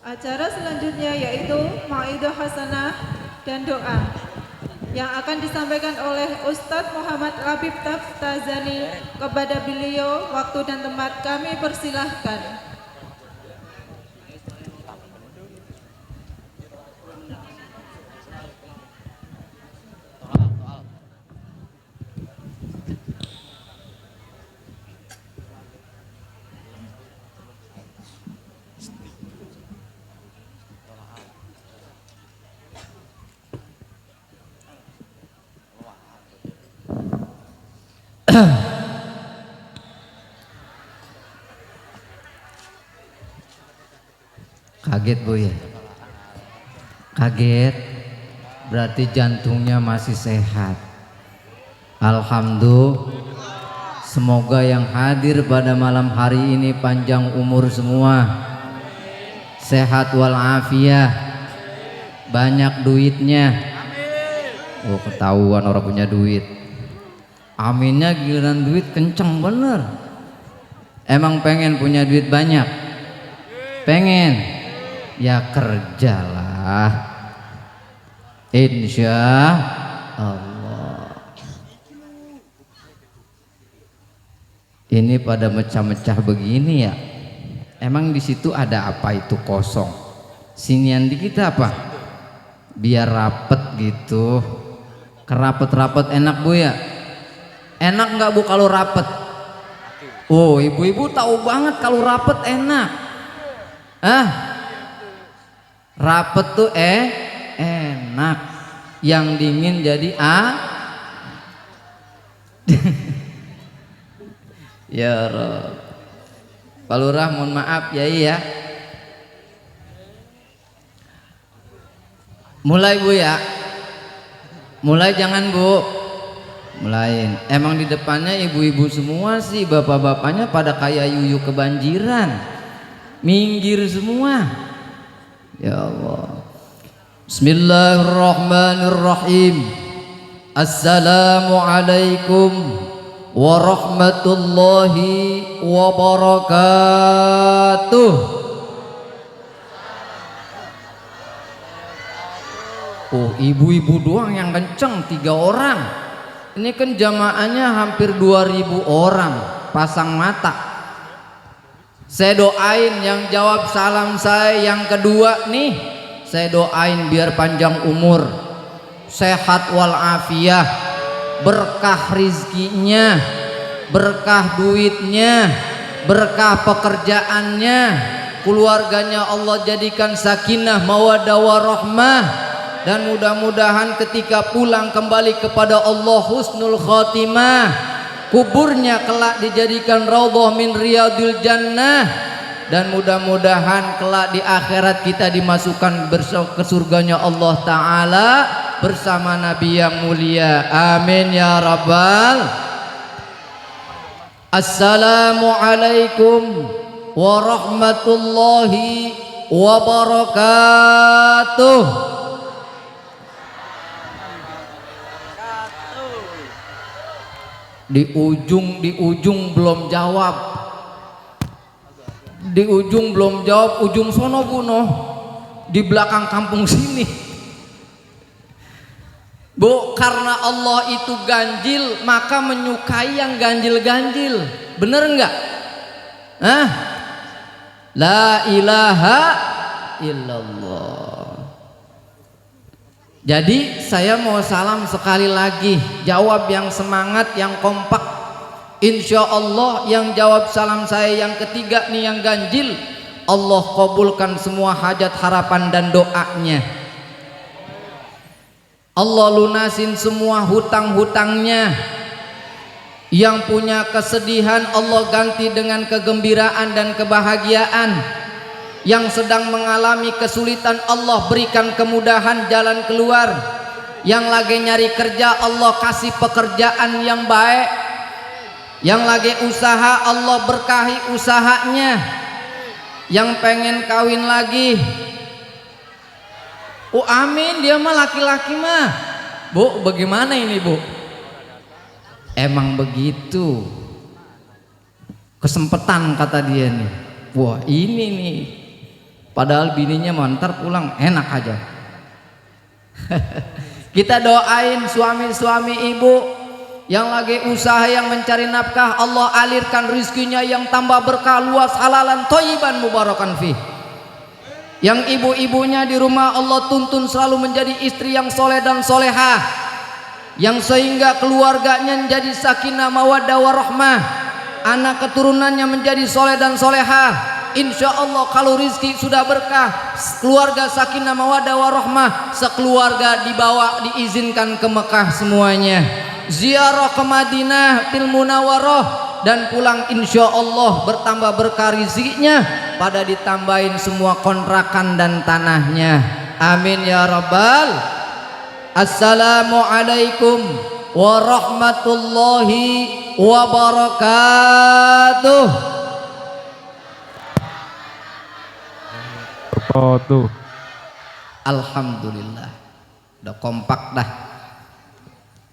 Acara selanjutnya yaitu Mau'idah Hasanah dan doa yang akan disampaikan oleh Ustadz Muhammad Labib Taftazani. Kepada beliau waktu dan tempat kami persilahkan. Kaget Bu ya? Kaget? Berarti jantungnya masih sehat. Alhamdulillah. Semoga yang hadir pada malam hari ini panjang umur semua, sehat walafiat, banyak duitnya. Oh, ketahuan orang punya duit. Aminnya giliran duit kenceng bener. Emang pengen punya duit banyak? Pengen? Ya kerjalah, insya Allah. Ini pada mecah-mecah begini ya. Emang di situ ada apa itu kosong? Sinian di kita apa? Biar rapet gitu. Kerapet-rapet enak Bu ya? Enak nggak Bu kalau rapet? Oh, ibu-ibu tahu banget kalau rapet enak. Rapet tuh enak. Yang dingin jadi ya Rob. Pak Lurah mohon maaf ya. Iya. Mulai Bu ya. Mulai jangan Bu. Mulain. Emang di depannya ibu-ibu semua sih, bapak-bapaknya pada kayak yuyu kebanjiran. Minggir semua. Ya Allah. Bismillahirrahmanirrahim. Assalamualaikum warahmatullahi wabarakatuh. Oh, ibu-ibu doang yang kenceng, 3 orang. Ini kan jamaahnya hampir 2000 orang. Pasang mata. Saya doain yang jawab salam saya yang kedua nih, saya doain biar panjang umur, sehat walafiat, berkah rizkinya, berkah duitnya, berkah pekerjaannya, keluarganya Allah jadikan sakinah mawaddah warahmah, dan mudah-mudahan ketika pulang kembali kepada Allah husnul khotimah, kuburnya kelak dijadikan raudhah min riyadil jannah, dan mudah-mudahan kelak di akhirat kita dimasukkan ke surganya Allah Ta'ala bersama Nabi yang mulia. Amin ya Rabbal. Assalamualaikum warahmatullahi wabarakatuh. Di ujung belum jawab. Di ujung belum jawab, ujung sono bunuh. Di belakang kampung sini. Bu, karena Allah itu ganjil, maka menyukai yang ganjil-ganjil. Bener enggak? La ilaha illallah. Jadi saya mau salam sekali lagi, jawab yang semangat, yang kompak. Insya Allah yang jawab salam saya yang ketiga nih yang ganjil, Allah kabulkan semua hajat, harapan dan doanya. Allah lunasin semua hutang-hutangnya. Yang punya kesedihan Allah ganti dengan kegembiraan dan kebahagiaan. Yang sedang mengalami kesulitan Allah berikan kemudahan jalan keluar. Yang lagi nyari kerja Allah kasih pekerjaan yang baik. Yang lagi usaha Allah berkahi usahanya. Yang pengen kawin lagi, oh amin, dia mah laki-laki mah. Bu, bagaimana ini Bu? Emang begitu, kesempatan kata dia nih. Wah ini nih Padahal bininya mantar pulang enak aja. Kita doain suami-suami ibu yang lagi usaha, yang mencari nafkah, Allah alirkan rizkinya yang tambah berkah, luas, halalan, thayyiban, mubarakan fih. Yang ibu-ibunya di rumah Allah tuntun selalu menjadi istri yang soleh dan solehah, yang sehingga keluarganya menjadi sakinah mawaddah warahmah, anak keturunannya menjadi soleh dan solehah. Insya Allah kalau rizki sudah berkah, keluarga sakinah mawaddah warahmah, sekeluarga dibawa, diizinkan ke Mekah semuanya, ziarah ke Madinah til Munawwarah, dan pulang insya Allah bertambah berkah rizkinya, pada ditambahin semua kontrakan dan tanahnya. Amin ya rabbal. Assalamualaikum warahmatullahi wabarakatuh. Tuh. Alhamdulillah, udah kompak dah.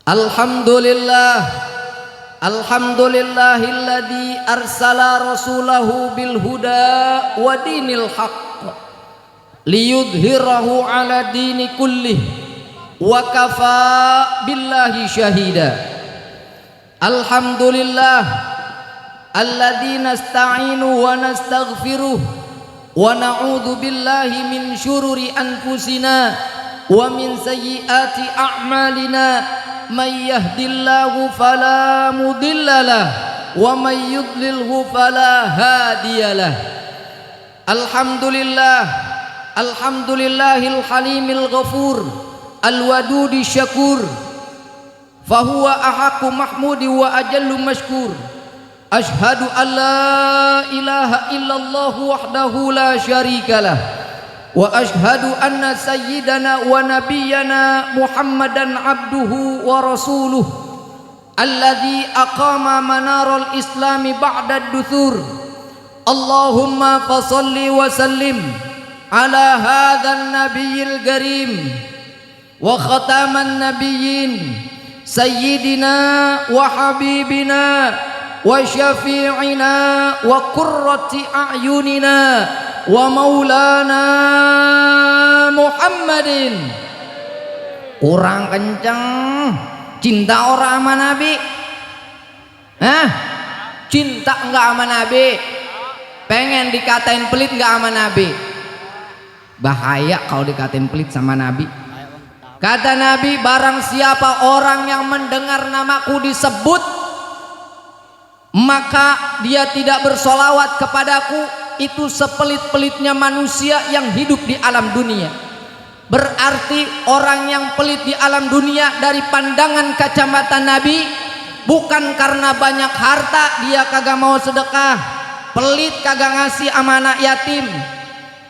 Alhamdulillah, alhamdulillahilladzi arsala rasulahu bil huda wa dinil haqq liyudhhirahu ala dini kullih wa kafa billahi syahida. Alhamdulillah alladzi nasta'inu wa nastaghfiruh wa na'udzu billahi min syururi anfusina wa min sayyiati a'malina, may yahdillahu fala mudhillalah wa may yudlilhu fala hadiyalah. Alhamdulillah, alhamdulillahil halimil ghafur al wadudi syakur, fahuwa ahaqqu mahmudi wa ajallu mashkur. Ashhadu an la ilaha illallah wahdahu la syarikalah wa ashhadu anna sayyidana wa nabiyyana Muhammadan abduhu wa rasuluh alladzi aqama manaral islami ba'da ad-duthur. Allahumma fasalli wa sallim ala hadzal nabiyil karim wa khataman nabiyyin sayyidina wa habibina wa syafi'ina wa qurrati a'yunina wa maulana Muhammadin. Kurang kenceng, cinta orang sama Nabi? Hah? Cinta enggak sama Nabi? Pengen dikatain pelit enggak sama Nabi? Bahaya kalau dikatain pelit sama Nabi. Kata Nabi, barang siapa orang yang mendengar namaku disebut maka dia tidak bersolawat kepadaku, itu sepelit-pelitnya manusia yang hidup di alam dunia. Berarti orang yang pelit di alam dunia dari pandangan kacamata Nabi, bukan karena banyak harta dia kagak mau sedekah, pelit kagak ngasih amanah yatim,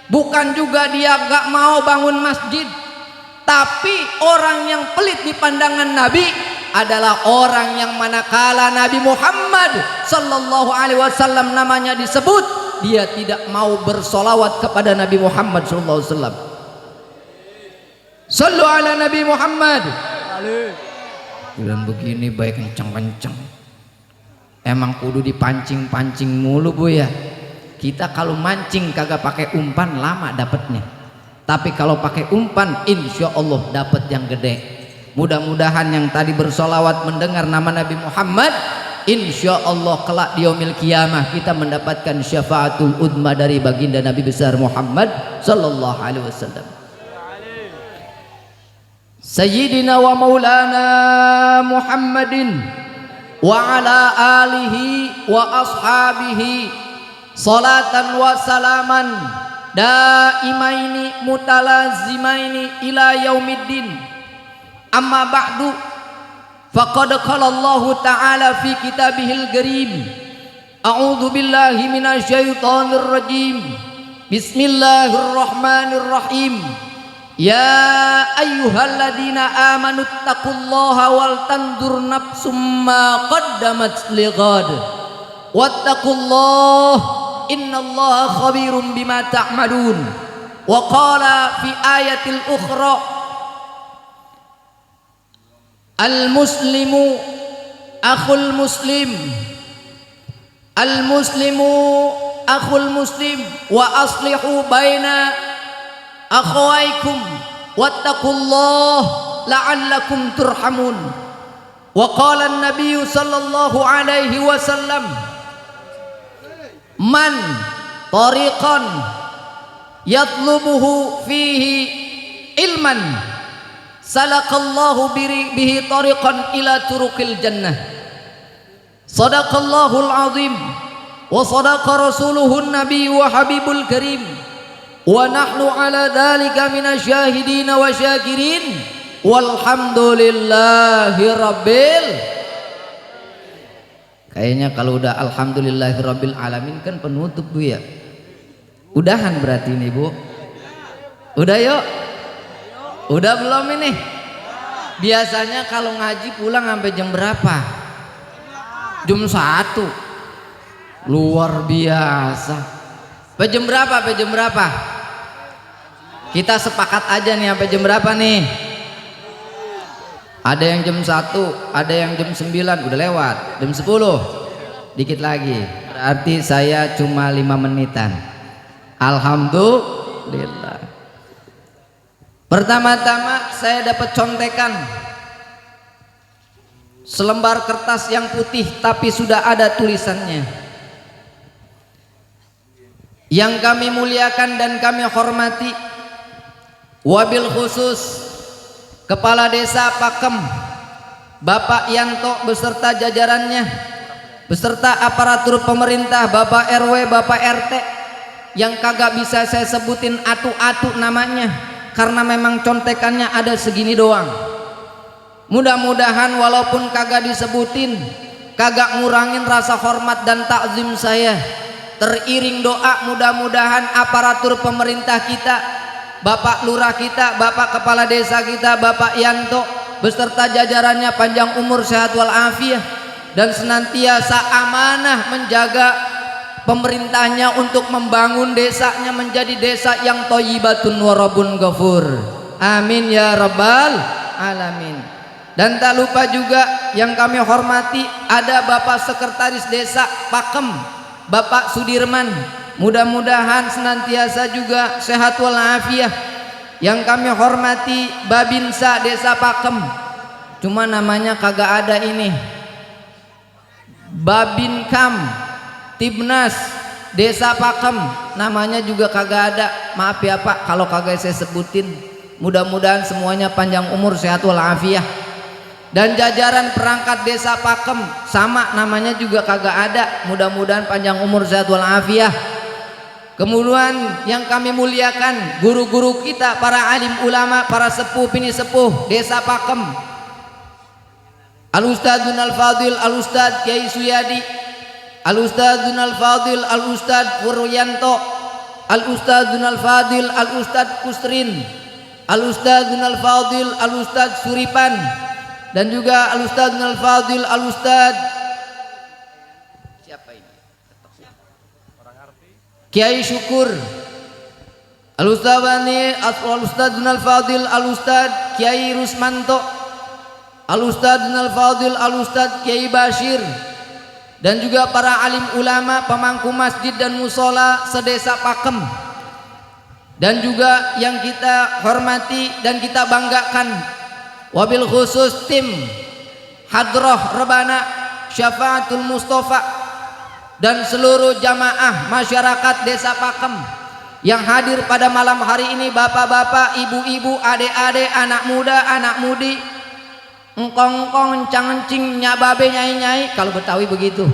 bukan juga dia gak mau bangun masjid, tapi orang yang pelit di pandangan Nabi adalah orang yang manakala Nabi Muhammad sallallahu alaihi wasallam namanya disebut, dia tidak mau bersolawat kepada Nabi Muhammad sallallahu alaihi wasallam. Sallu ala Nabi Muhammad. Dan begini baik kencang-kencang. Emang kudu dipancing-pancing mulu bu ya. Kita kalau mancing kagak pakai umpan lama dapatnya. Tapi kalau pakai umpan insya Allah dapat yang gede. Mudah-mudahan yang tadi bersolawat mendengar nama Nabi Muhammad, insya Allah kelak di yaumil qiyamah kita mendapatkan syafaatul udma dari baginda Nabi besar Muhammad sallallahu alaihi wasallam. Sayyidina wa maulana Muhammadin wa ala alihi wa ashabihi salatan wa salaman daimaini mutalazimaini ila yaumiddin. Amma ba'du, faqad qala Allah ta'ala fi kitabihil karim, a'udzu billahi minasyaitonir rajim, bismillahirrahmanirrahim, ya ayyuhalladzina amanu taqullaha wal tandur nafsum ma qaddamat lighad wattaqullaha innallaha khabirum bima ta'malun. Wa qala fi ayatil ukhra, al-muslimu akhul muslim, al-muslimu akhul muslim wa aslihu baina akhawaikum wattaqullah la'allakum turhamun. Wa qala an-nabiy sallallahu alaihi wasallam man tariqan yatlubuhu fihi ilman salakallahu bihi tariqan ila turuqil jannah. Sadaqallahul azim wa sadaqa rasuluhun nabi wa habibul karim wa nahnu ala dhalika minasyahidin wa syakirin walhamdulillahi rabbil. Kayaknya kalau udah alhamdulillahi rabbil alamin kan penutup Bu ya. Udahan berarti ini Bu. Udah yuk. Udah belum ini? Biasanya kalau ngaji pulang sampai jam berapa? Jam 1. Luar biasa. Sampai jam berapa? Sampai jam berapa? Kita sepakat aja nih sampai jam berapa nih? Ada yang jam 1, ada yang jam 9, udah lewat. Jam 10. Dikit lagi. Berarti saya cuma 5 menitan. Alhamdulillah. Pertama-tama saya dapat contekan selembar kertas yang putih tapi sudah ada tulisannya. Yang kami muliakan dan kami hormati, wabil khusus Kepala Desa Pakem Bapak Yanto beserta jajarannya, beserta aparatur pemerintah, Bapak RW, Bapak RT, yang kagak bisa saya sebutin atu-atu namanya karena memang contekannya ada segini doang. Mudah-mudahan walaupun kagak disebutin, kagak ngurangin rasa hormat dan takzim saya. Teriring doa, mudah-mudahan aparatur pemerintah kita, Bapak Lurah kita, Bapak Kepala Desa kita, Bapak Yanto beserta jajarannya panjang umur, sehat walafiat, dan senantiasa amanah menjaga pemerintahnya untuk membangun desanya menjadi desa yang thayyibatun warabun ghafur. Amin ya rabbal alamin. Dan tak lupa juga yang kami hormati ada Bapak Sekretaris Desa Pakem, Bapak Sudirman, mudah-mudahan senantiasa juga sehat walafiat. Yang kami hormati Babinsa Desa Pakem, cuma namanya kagak ada ini. Babinkam Tibnas Desa Pakem, namanya juga kagak ada. Maaf ya Pak kalau kagak saya sebutin. Mudah-mudahan semuanya panjang umur, sehat walafiat. Dan jajaran perangkat Desa Pakem sama namanya juga kagak ada. Mudah-mudahan panjang umur, sehat walafiat. Kemudian yang kami muliakan guru-guru kita, para alim ulama, para sepuh bini sepuh Desa Pakem, Al-Ustadzun Al-Fadil Al-Ustadz Kiai Suyadi, Al-Ustadzun Al-Fadil Al-Ustadz Puryanto, Al-Ustadzun Al-Fadil Al-Ustadz Kusrin, Al-Ustadzun Al-Fadil Al-Ustadz Suripan, dan juga Al-Ustadzun Al-Fadil Al-Ustadz siapa ini? Kiai Syukur, Al-Ustadzun Al-Fadil Al-Ustadz Kiai Rusmanto, Al-Ustadzun Al-Fadil Al-Ustadz Kiai Bashir, dan juga para alim ulama, pemangku masjid dan musola sedesa Pakem. Dan juga yang kita hormati dan kita banggakan, wabil khusus tim Hadroh Rebana Syafaatul Mustafa dan seluruh jamaah masyarakat Desa Pakem yang hadir pada malam hari ini, bapak-bapak, ibu-ibu, adik-adik, anak muda, anak mudi, engkong-engkong, encang-encing, nyababe, nyai-nyai, kalau Betawi begitu.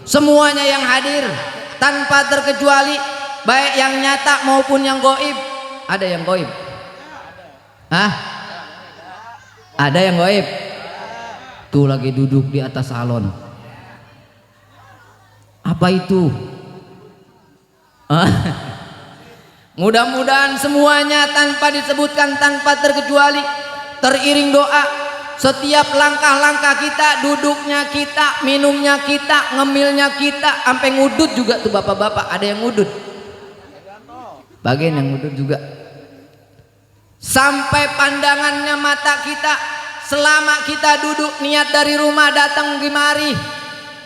Semuanya yang hadir tanpa terkecuali, baik yang nyata maupun yang goib. Ada yang goib? Hah? Ada yang goib? Tuh lagi duduk di atas salon. Apa itu? Mudah-mudahan semuanya tanpa disebutkan, tanpa terkecuali, teriring doa, setiap langkah-langkah kita, duduknya kita, minumnya kita, ngemilnya kita, sampai ngudut juga tuh bapak-bapak, ada yang ngudut. Bagian yang ngudut juga. Sampai pandangannya mata kita, selama kita duduk niat dari rumah datang kemari,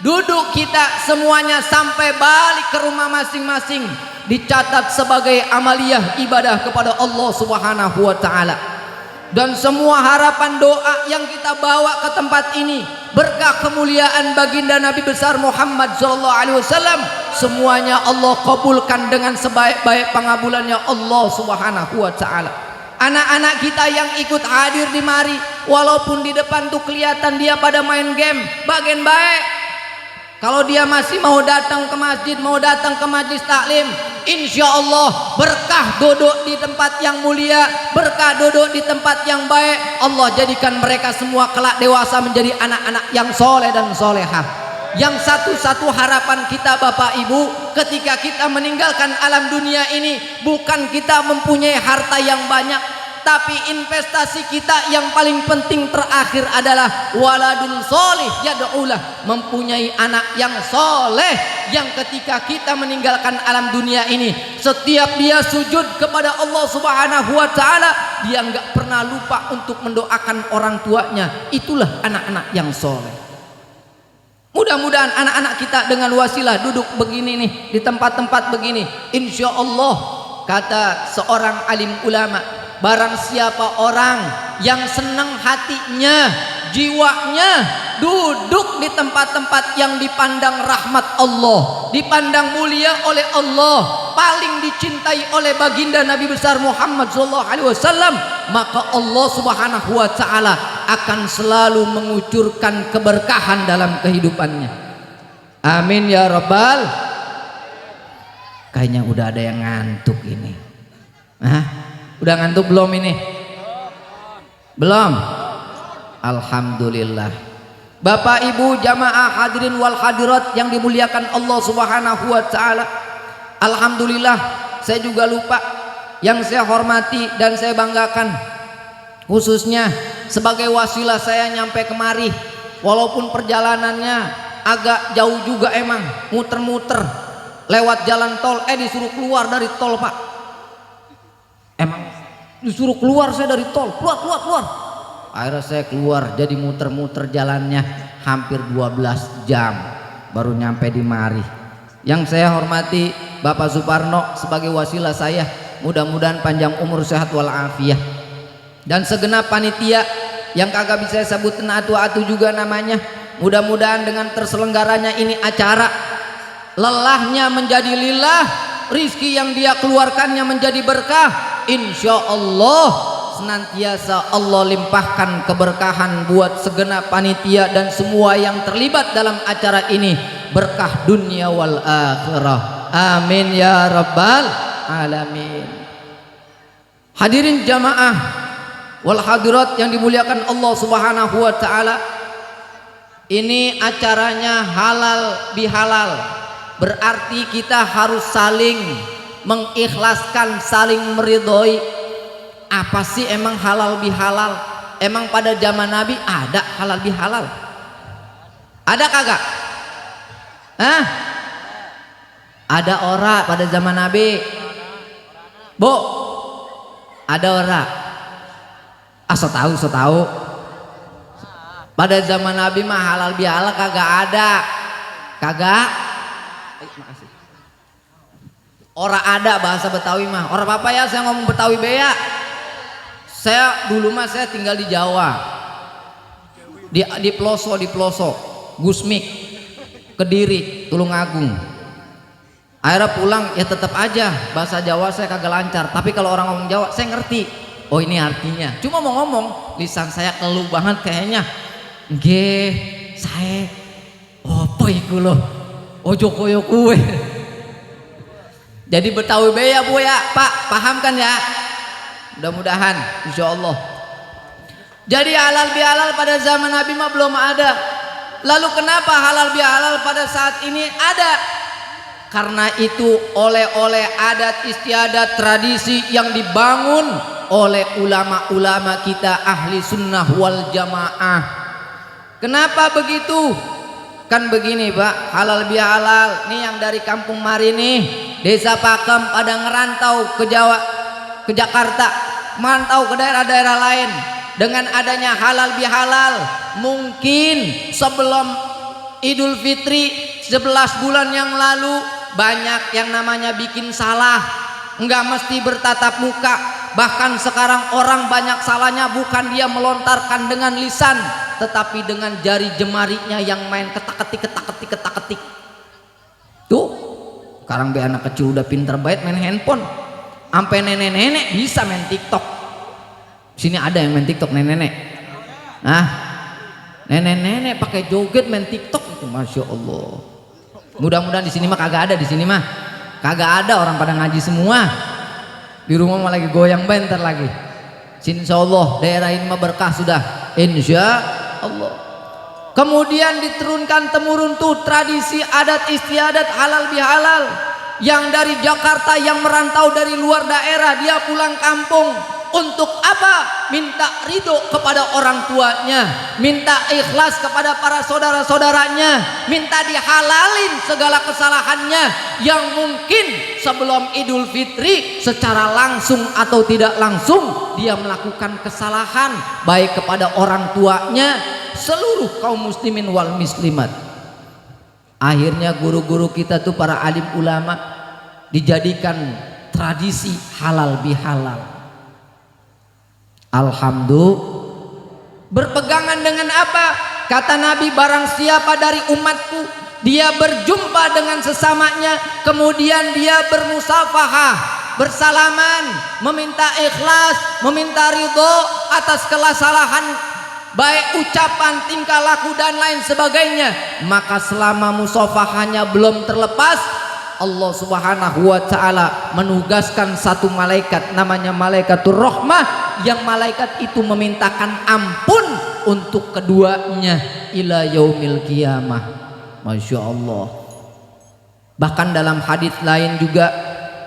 duduk kita semuanya sampai balik ke rumah masing-masing dicatat sebagai amaliyah ibadah kepada Allah Subhanahu wa taala. Dan semua harapan doa yang kita bawa ke tempat ini berkah kemuliaan baginda Nabi besar Muhammad sallallahu alaihi wasallam, semuanya Allah kabulkan dengan sebaik-baik pengabulannya Allah Subhanahu wa taala. Anak-anak kita yang ikut hadir di mari, walaupun di depan tuh kelihatan dia pada main game, bagian baik. Kalau dia masih mau datang ke masjid, mau datang ke majlis taklim, insya Allah berkah duduk di tempat yang mulia, berkah duduk di tempat yang baik. Allah jadikan mereka semua kelak dewasa menjadi anak-anak yang soleh dan solehah. Yang satu-satu harapan kita Bapak Ibu ketika kita meninggalkan alam dunia ini, bukan kita mempunyai harta yang banyak, tapi investasi kita yang paling penting terakhir adalah waladun soleh yad'ulah, mempunyai anak yang soleh yang ketika kita meninggalkan alam dunia ini, setiap dia sujud kepada Allah Subhanahu wa taala, dia enggak pernah lupa untuk mendoakan orang tuanya. Itulah anak-anak yang soleh. Mudah-mudahan anak-anak kita dengan wasilah duduk begini nih di tempat-tempat begini, insya Allah kata seorang alim ulama, barang siapa orang yang senang hatinya, jiwanya duduk di tempat-tempat yang dipandang rahmat Allah, dipandang mulia oleh Allah, paling dicintai oleh baginda Nabi besar Muhammad SAW, maka Allah Subhanahu wa taala akan selalu mengucurkan keberkahan dalam kehidupannya. Amin ya rabbal. Kayaknya udah ada yang ngantuk ini. Udah ngantuk belum ini? Belum? Alhamdulillah. Bapak Ibu jamaah hadirin wal hadirat yang dimuliakan Allah Subhanahu wa taala. Alhamdulillah, saya juga lupa yang saya hormati dan saya banggakan, khususnya sebagai wasilah saya nyampe kemari, walaupun perjalanannya agak jauh juga, emang muter-muter lewat jalan tol, disuruh keluar dari tol Pak. Emang disuruh keluar saya dari tol, keluar. Akhirnya saya keluar, jadi muter-muter jalannya hampir 12 jam baru nyampe di mari. Yang saya hormati Bapak Suparno sebagai wasilah saya, mudah-mudahan panjang umur sehat walafiat. Dan segenap panitia yang kagak bisa saya sebutin atu-atu juga namanya, mudah-mudahan dengan terselenggaranya ini acara, lelahnya menjadi lillah, rizki yang dia keluarkannya menjadi berkah. Insya Allah senantiasa Allah limpahkan keberkahan buat segenap panitia dan semua yang terlibat dalam acara ini, berkah dunia wal akhirah. Amin ya rabbal alamin. Hadirin jamaah wal hadirat yang dimuliakan Allah Subhanahu wa taala, ini acaranya halal bihalal, berarti kita harus saling mengikhlaskan, saling meridhoi. Apa sih emang halal bihalal? Emang pada zaman Nabi ada halal bihalal? Ada kagak? Ada ora pada zaman Nabi? Bu, ada ora? So tahu. Pada zaman Nabi mah halal bihalal kagak ada. Kagak? Makasih. Ora ada bahasa Betawi mah. Ora apa ya saya ngomong Betawi bea. Saya dulu mah saya tinggal di Jawa. Di Pelosok, Gusmik, Kediri, Tulungagung. Akhirnya pulang ya tetap aja bahasa Jawa saya kagak lancar. Tapi kalau orang ngomong Jawa saya ngerti. Oh ini artinya. Cuma mau ngomong lisan saya keluh banget kayaknya. Nggih, saya opo iku lho. Ojo koyo kue. Jadi Betawi bea Bu ya, Pak, paham kan ya? Mudah-mudahan insya Allah. Jadi halal bihalal pada zaman Nabi mah belum ada. Lalu kenapa halal bihalal pada saat ini ada? Karena itu oleh adat istiadat tradisi yang dibangun oleh ulama-ulama kita ahli sunnah wal jamaah. Kenapa begitu? Kan begini Pak, halal bihalal nih yang dari kampung Mari nih, desa Pakem pada ngerantau ke Jawa, ke Jakarta, merantau ke daerah-daerah lain. Dengan adanya halal bihalal, mungkin sebelum Idul Fitri 11 bulan yang lalu banyak yang namanya bikin salah, nggak mesti bertatap muka. Bahkan sekarang orang banyak salahnya bukan dia melontarkan dengan lisan, tetapi dengan jari jemarinya yang main ketak-ketik. Tuh, sekarang be anak kecil udah pinter banget main handphone. Sampai nenek-nenek bisa main TikTok. Sini ada yang main TikTok nenek-nenek. Nah, nenek-nenek pakai joget main TikTok itu, masya Allah. Mudah-mudahan di sini mah kagak ada, di sini mah kagak ada, orang pada ngaji semua. Di rumah mah lagi goyang bentar lagi. Insya Allah daerah ini mah berkah sudah, insya Allah. Kemudian diturunkan temurun tuh tradisi adat istiadat halal bihalal. Yang dari Jakarta yang merantau dari luar daerah dia pulang kampung. Untuk apa? Minta ridho kepada orang tuanya, minta ikhlas kepada para saudara-saudaranya, minta dihalalin segala kesalahannya yang mungkin sebelum Idul Fitri secara langsung atau tidak langsung dia melakukan kesalahan baik kepada orang tuanya, seluruh kaum muslimin wal muslimat. Akhirnya guru-guru kita tuh para alim ulama dijadikan tradisi halal bihalal. Alhamdulillah. Berpegangan dengan apa? Kata Nabi, barang siapa dari umatku dia berjumpa dengan sesamanya, kemudian dia bermusafahah, bersalaman, meminta ikhlas, meminta ridho atas kesalahan baik ucapan, tingkah laku dan lain sebagainya, maka selama musafahahnya belum terlepas, Allah Subhanahu wa ta'ala menugaskan satu malaikat namanya malaikatur rahmah, yang malaikat itu memintakan ampun untuk keduanya ila yaumil qiyamah. Masya Allah. Bahkan dalam hadis lain juga,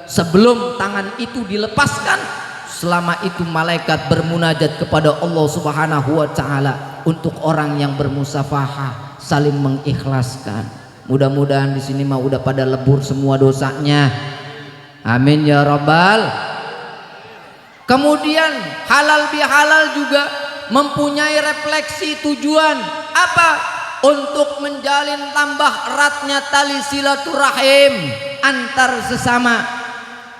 sebelum tangan itu dilepaskan, selama itu malaikat bermunajat kepada Allah Subhanahu wa ta'ala untuk orang yang bermusafahah, saling mengikhlaskan. Mudah-mudahan di sini mah udah pada lebur semua dosanya. Amin ya rabbal. Kemudian halal bihalal juga mempunyai refleksi tujuan apa? Untuk menjalin tambah eratnya tali silaturahim antar sesama,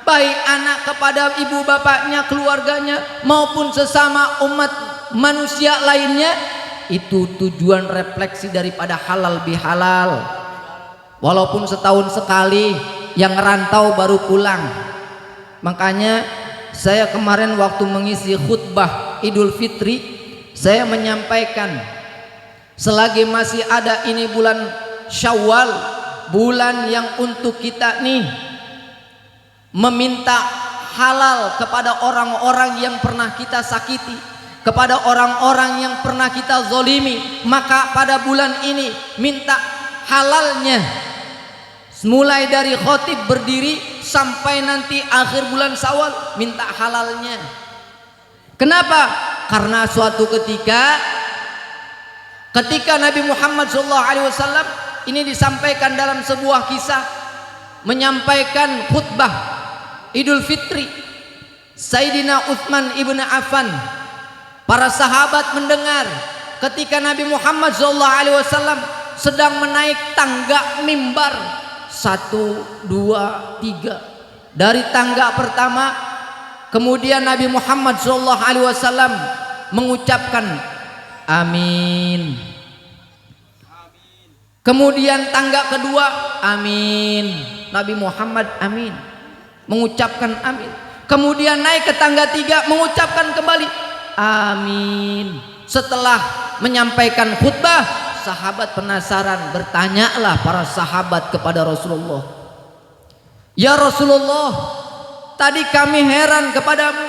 baik anak kepada ibu bapaknya, keluarganya, maupun sesama umat manusia lainnya. Itu tujuan refleksi daripada halal bihalal. Walaupun setahun sekali, yang ngerantau baru pulang. Makanya saya kemarin waktu mengisi khutbah Idul Fitri, saya menyampaikan selagi masih ada ini bulan Syawal, bulan yang untuk kita nih meminta halal kepada orang-orang yang pernah kita sakiti, kepada orang-orang yang pernah kita zolimi, maka pada bulan ini minta halalnya, mulai dari khotib berdiri sampai nanti akhir bulan Syawal, minta halalnya. Kenapa? Karena suatu ketika Nabi Muhammad SAW ini disampaikan dalam sebuah kisah, menyampaikan khutbah Idul Fitri, Sayyidina Utsman ibn Affan, para sahabat mendengar ketika Nabi Muhammad SAW sedang menaik tangga mimbar. 1, 2, 3. Dari tangga pertama, kemudian Nabi Muhammad SAW mengucapkan amin. Kemudian tangga kedua, amin. Nabi Muhammad amin, mengucapkan amin. Kemudian naik ke tangga 3, mengucapkan kembali amin. Setelah menyampaikan khutbah, sahabat penasaran, bertanyalah para sahabat kepada Rasulullah, ya Rasulullah, tadi kami heran kepadamu,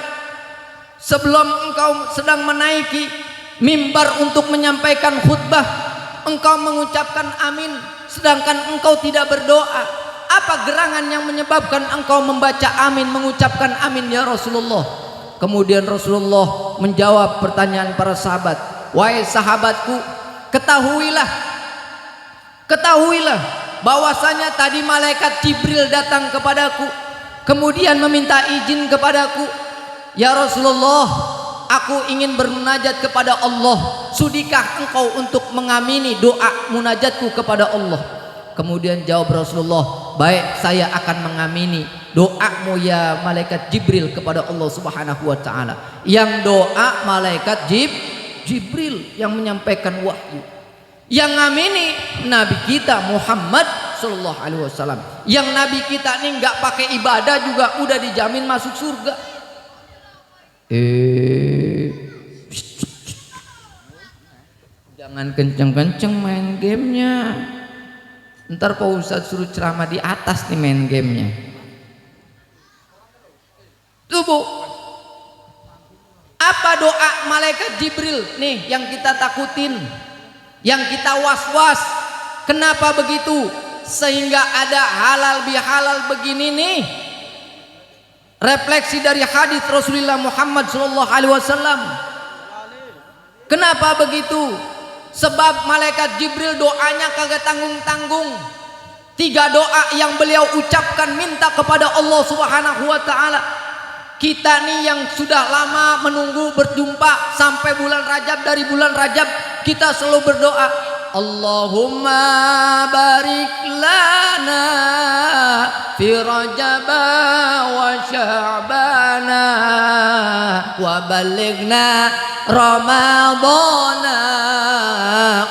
sebelum engkau sedang menaiki mimbar untuk menyampaikan khutbah, engkau mengucapkan amin, sedangkan engkau tidak berdoa. Apa gerangan yang menyebabkan engkau membaca amin, mengucapkan amin ya Rasulullah? Kemudian Rasulullah menjawab pertanyaan para sahabat, wahai sahabatku, ketahuilah bahwasanya tadi malaikat Jibril datang kepadaku, kemudian meminta izin kepadaku, ya Rasulullah, aku ingin bermunajat kepada Allah, sudikah engkau untuk mengamini doa munajatku kepada Allah? Kemudian jawab Rasulullah, baik, saya akan mengamini doamu ya malaikat Jibril kepada Allah Subhanahu wa taala. Yang doa malaikat Jibril yang menyampaikan wahyu. Yang ngamini Nabi kita Muhammad sallallahu alaihi wasallam. Yang Nabi kita nih nggak pakai ibadah juga udah dijamin masuk surga. Jangan kenceng-kenceng main gamenya. Ntar Pak Ustadz suruh ceramah di atas nih main gamenya. Tuh Bu, apa doa malaikat Jibril nih yang kita takutin, yang kita was-was? Kenapa begitu? Sehingga ada halal bihalal begini nih. Refleksi dari hadis Rasulullah Muhammad SAW. Kenapa begitu? Sebab malaikat Jibril doanya kagak tanggung-tanggung. 3 doa yang beliau ucapkan minta kepada Allah Subhanahu wa taala. Kita nih yang sudah lama menunggu berjumpa sampai bulan Rajab, dari bulan Rajab kita selalu berdoa, Allahumma barik lana fi Rajab wa Sya'bana wa balighna Ramadana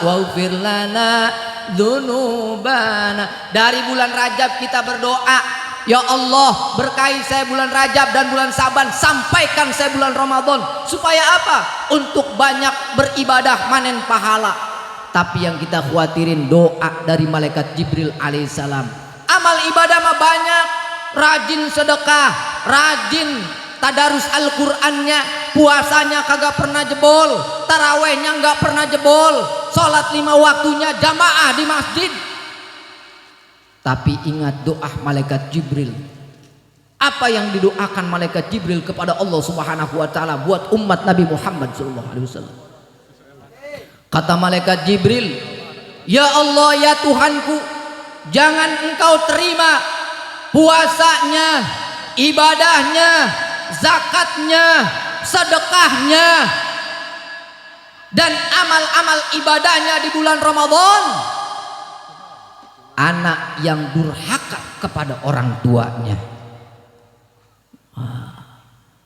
waghfir lana dzunubana. Dari bulan Rajab kita berdoa, ya Allah, berkahi saya bulan Rajab dan bulan Saban, sampaikan saya bulan Ramadan. Supaya apa? Untuk banyak beribadah, manen pahala. Tapi yang kita khawatirin doa dari malaikat Jibril alaihissalam. Amal ibadah mah banyak, rajin sedekah, rajin tadarus Al-Qur'annya, puasanya kagak pernah jebol, tarawehnya nggak pernah jebol, sholat 5 waktunya jamaah di masjid. Tapi ingat doa malaikat Jibril. Apa yang didoakan malaikat Jibril kepada Allah Subhanahu wa taala buat umat Nabi Muhammad sallallahu alaihi wasallam? Kata malaikat Jibril, ya Allah, ya Tuhanku, jangan engkau terima puasanya, ibadahnya, zakatnya, sedekahnya, dan amal-amal ibadahnya di bulan Ramadan anak yang durhaka kepada orang tuanya.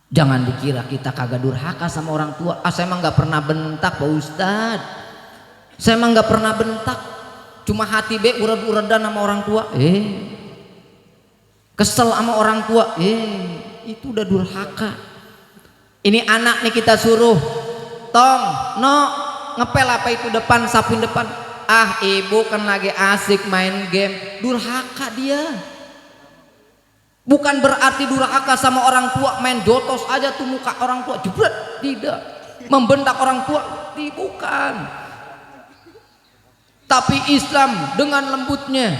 Jangan dikira kita kagak durhaka sama orang tua. Saya emang nggak pernah bentak Pak Ustad. Saya emang nggak pernah bentak. Cuma hati be urad-uradan sama orang tua. Kesel sama orang tua. Itu udah durhaka. Ini anak nih kita suruh, Tong, no, ngepel apa itu depan, sapuin depan. Ah, ibu kan lagi asik main game. Durhaka dia. Bukan berarti durhaka sama orang tua, main jotos aja tuh muka orang tua, jebret, tidak. Membentak orang tua, bukan. Tapi Islam dengan lembutnya,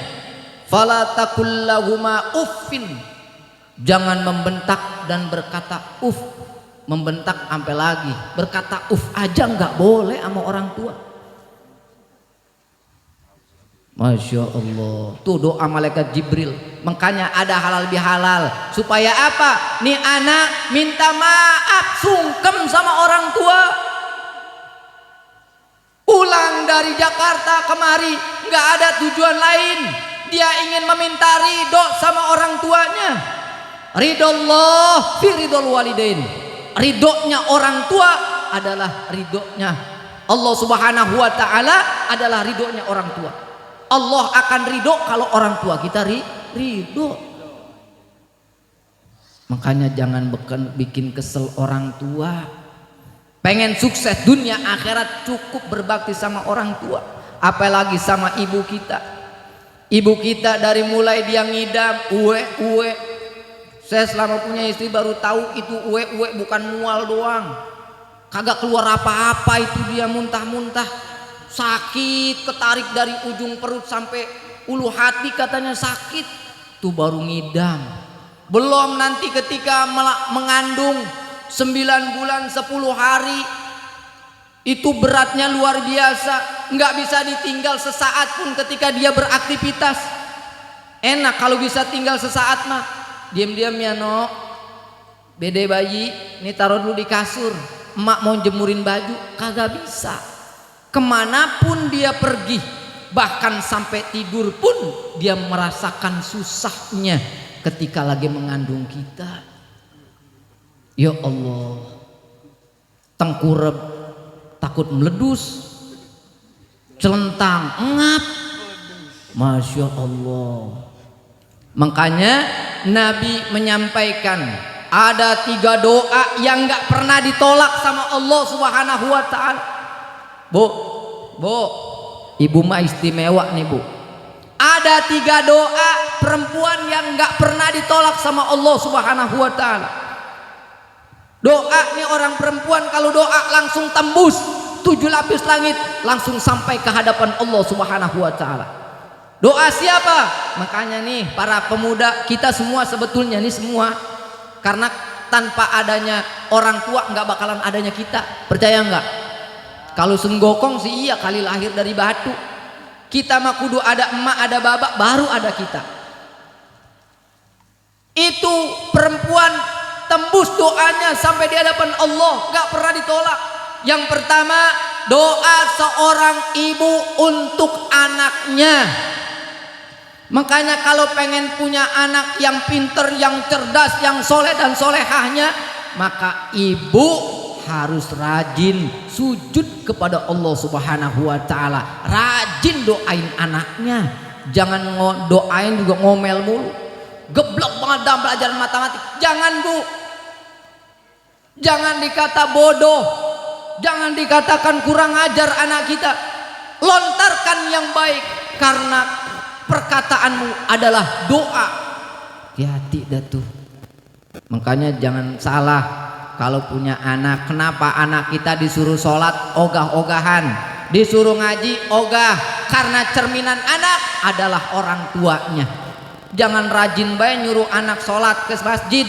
fala taqul lahuma uffin. Jangan membentak dan berkata uff. Membentak sampai lagi, berkata uff aja nggak boleh sama orang tua. Masya Allah, tuh doa malaikat Jibril. Makanya ada halal bihalal. Supaya apa? Nih anak minta maaf, sungkem sama orang tua. Pulang dari Jakarta kemari, nggak ada tujuan lain. Dia ingin meminta ridho sama orang tuanya. Ridollah fi ridol walidain. Ridhonya orang tua adalah ridhonya Allah Subhanahu wa taala, adalah ridhonya orang tua. Allah akan ridho kalau orang tua kita ridho. Makanya jangan bikin kesel orang tua. Pengen sukses dunia akhirat cukup berbakti sama orang tua. Apalagi sama ibu kita. Ibu kita dari mulai dia ngidam uwe. Saya selama punya istri baru tahu itu uwe bukan mual doang. Kagak keluar apa-apa itu, dia muntah-muntah. Sakit, ketarik dari ujung perut sampai ulu hati katanya sakit. Tuh baru ngidam. Belum nanti ketika mengandung 9 bulan 10 hari, itu beratnya luar biasa. Nggak bisa ditinggal sesaat pun ketika dia beraktivitas. Enak kalau bisa tinggal sesaat mah. Diam-diam ya no, bede bayi, ini taruh dulu di kasur. emak mau jemurin baju kagak bisa. Kemanapun dia pergi, bahkan sampai tidur pun dia merasakan susahnya ketika lagi mengandung kita. Ya Allah, tengkurap takut meledus, celentang ngap, Masya Allah. Makanya Nabi menyampaikan ada 3 doa yang gak pernah ditolak sama Allah Subhanahu wa ta'ala. Bu, ibu mah istimewa nih bu. Ada 3 doa perempuan yang gak pernah ditolak sama Allah Subhanahu wa ta'ala. Doa nih orang perempuan kalau doa langsung tembus 7 lapis langit, langsung sampai ke hadapan Allah Subhanahu wa ta'ala. Doa siapa? Makanya nih para pemuda kita semua sebetulnya nih semua, karena tanpa adanya orang tua nggak bakalan adanya kita, percaya nggak? Kalau senggokong sih iya kali lahir dari batu. Kita mah kudu ada emak ada babak baru ada kita. Itu perempuan tembus doanya sampai di hadapan Allah, nggak pernah ditolak. Yang pertama, doa seorang ibu untuk anaknya. Makanya kalau pengen punya anak yang pinter, yang cerdas, yang soleh dan solehahnya, maka ibu harus rajin sujud kepada Allah Subhanahu wa ta'ala. Rajin doain anaknya. Jangan doain juga ngomel mulu, geblok banget dalam pelajaran matematik. Jangan bu, jangan dikata bodoh, jangan dikatakan kurang ajar anak kita. Lontarkan yang baik, karena perkataanmu adalah doa. Hati-hati dah tuh. Makanya jangan salah kalau punya anak. Kenapa anak kita disuruh sholat ogah-ogahan, disuruh ngaji ogah? Karena cerminan anak adalah orang tuanya. Jangan rajin bae nyuruh anak sholat ke masjid,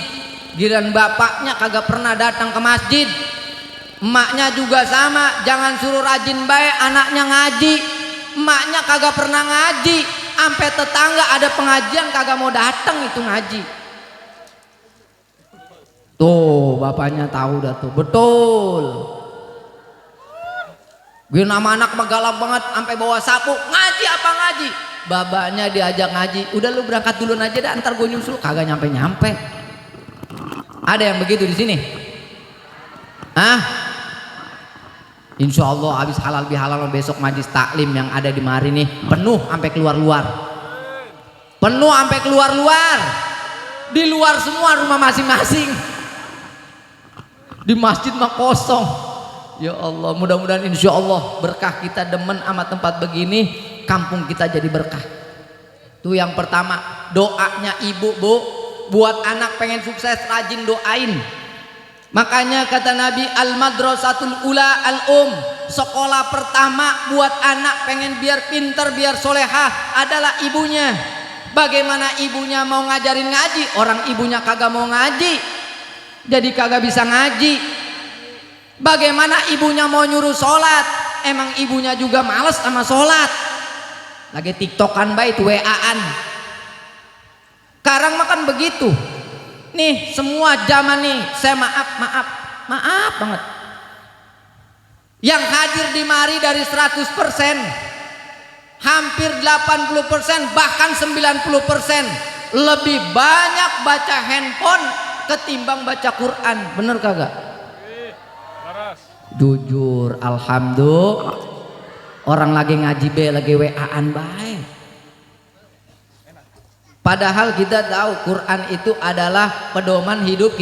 giliran bapaknya kagak pernah datang ke masjid. Emaknya juga sama, jangan suruh rajin bae anaknya ngaji, emaknya kagak pernah ngaji. Sampai tetangga ada pengajian kagak mau datang itu ngaji. Tuh bapaknya tahu dah tuh, betul. Gue nama anak mah galak banget, sampai bawa sapu ngaji apa ngaji. Babanya diajak ngaji, udah lu berangkat dulu aja dah, ntar gue nyusul. Kagak nyampe. Ada yang begitu di sini? Hah? Insya Allah habis halal bihalal besok majlis taklim yang ada di mari nih penuh sampai keluar-luar. Penuh sampai keluar-luar. Di luar semua rumah masing-masing. Di masjid mah kosong. Ya Allah, mudah-mudahan insya Allah berkah kita demen sama tempat begini, kampung kita jadi berkah. Itu yang pertama, doanya ibu bu, buat anak pengen sukses rajin doain. Makanya kata Nabi, al-madrasatul ula al-um, sekolah pertama buat anak pengen biar pinter, biar solehah adalah ibunya. Bagaimana ibunya mau ngajarin ngaji, orang ibunya kagak mau ngaji, jadi kagak bisa ngaji. Bagaimana ibunya mau nyuruh sholat, emang ibunya juga males sama sholat. Lagi tiktokan baik, WA-an. Sekarang makan begitu. Nih semua zaman nih, saya maaf banget. Yang hadir di mari dari 100%, hampir 80%, bahkan 90% lebih banyak baca handphone ketimbang baca Quran. Bener kagak? Jujur, alhamdulillah. Orang lagi ngaji be, lagi WA-an baik. Padahal kita tahu Quran itu adalah pedoman hidup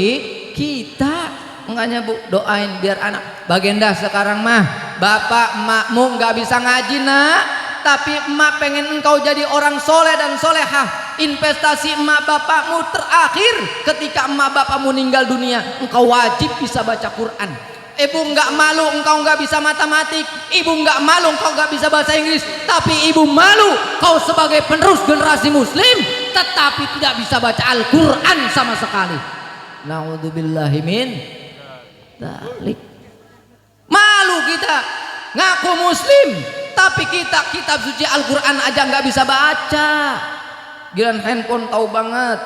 kita. Makanya bu, doain biar anak. Bagenda sekarang mah bapak emakmu nggak bisa ngaji nak, tapi emak pengen engkau jadi orang soleh dan solehah. Investasi emak bapakmu terakhir ketika emak bapakmu meninggal dunia, engkau wajib bisa baca Quran. Ibu nggak malu engkau nggak bisa matematik, ibu nggak malu engkau nggak bisa bahasa Inggris, tapi ibu malu kau sebagai penerus generasi muslim tetapi tidak bisa baca Al-Quran sama sekali. Na'udzubillahi min dzalik. Malu kita ngaku muslim tapi kita kitab suci Al-Quran aja nggak bisa baca. Giliran handphone tahu banget.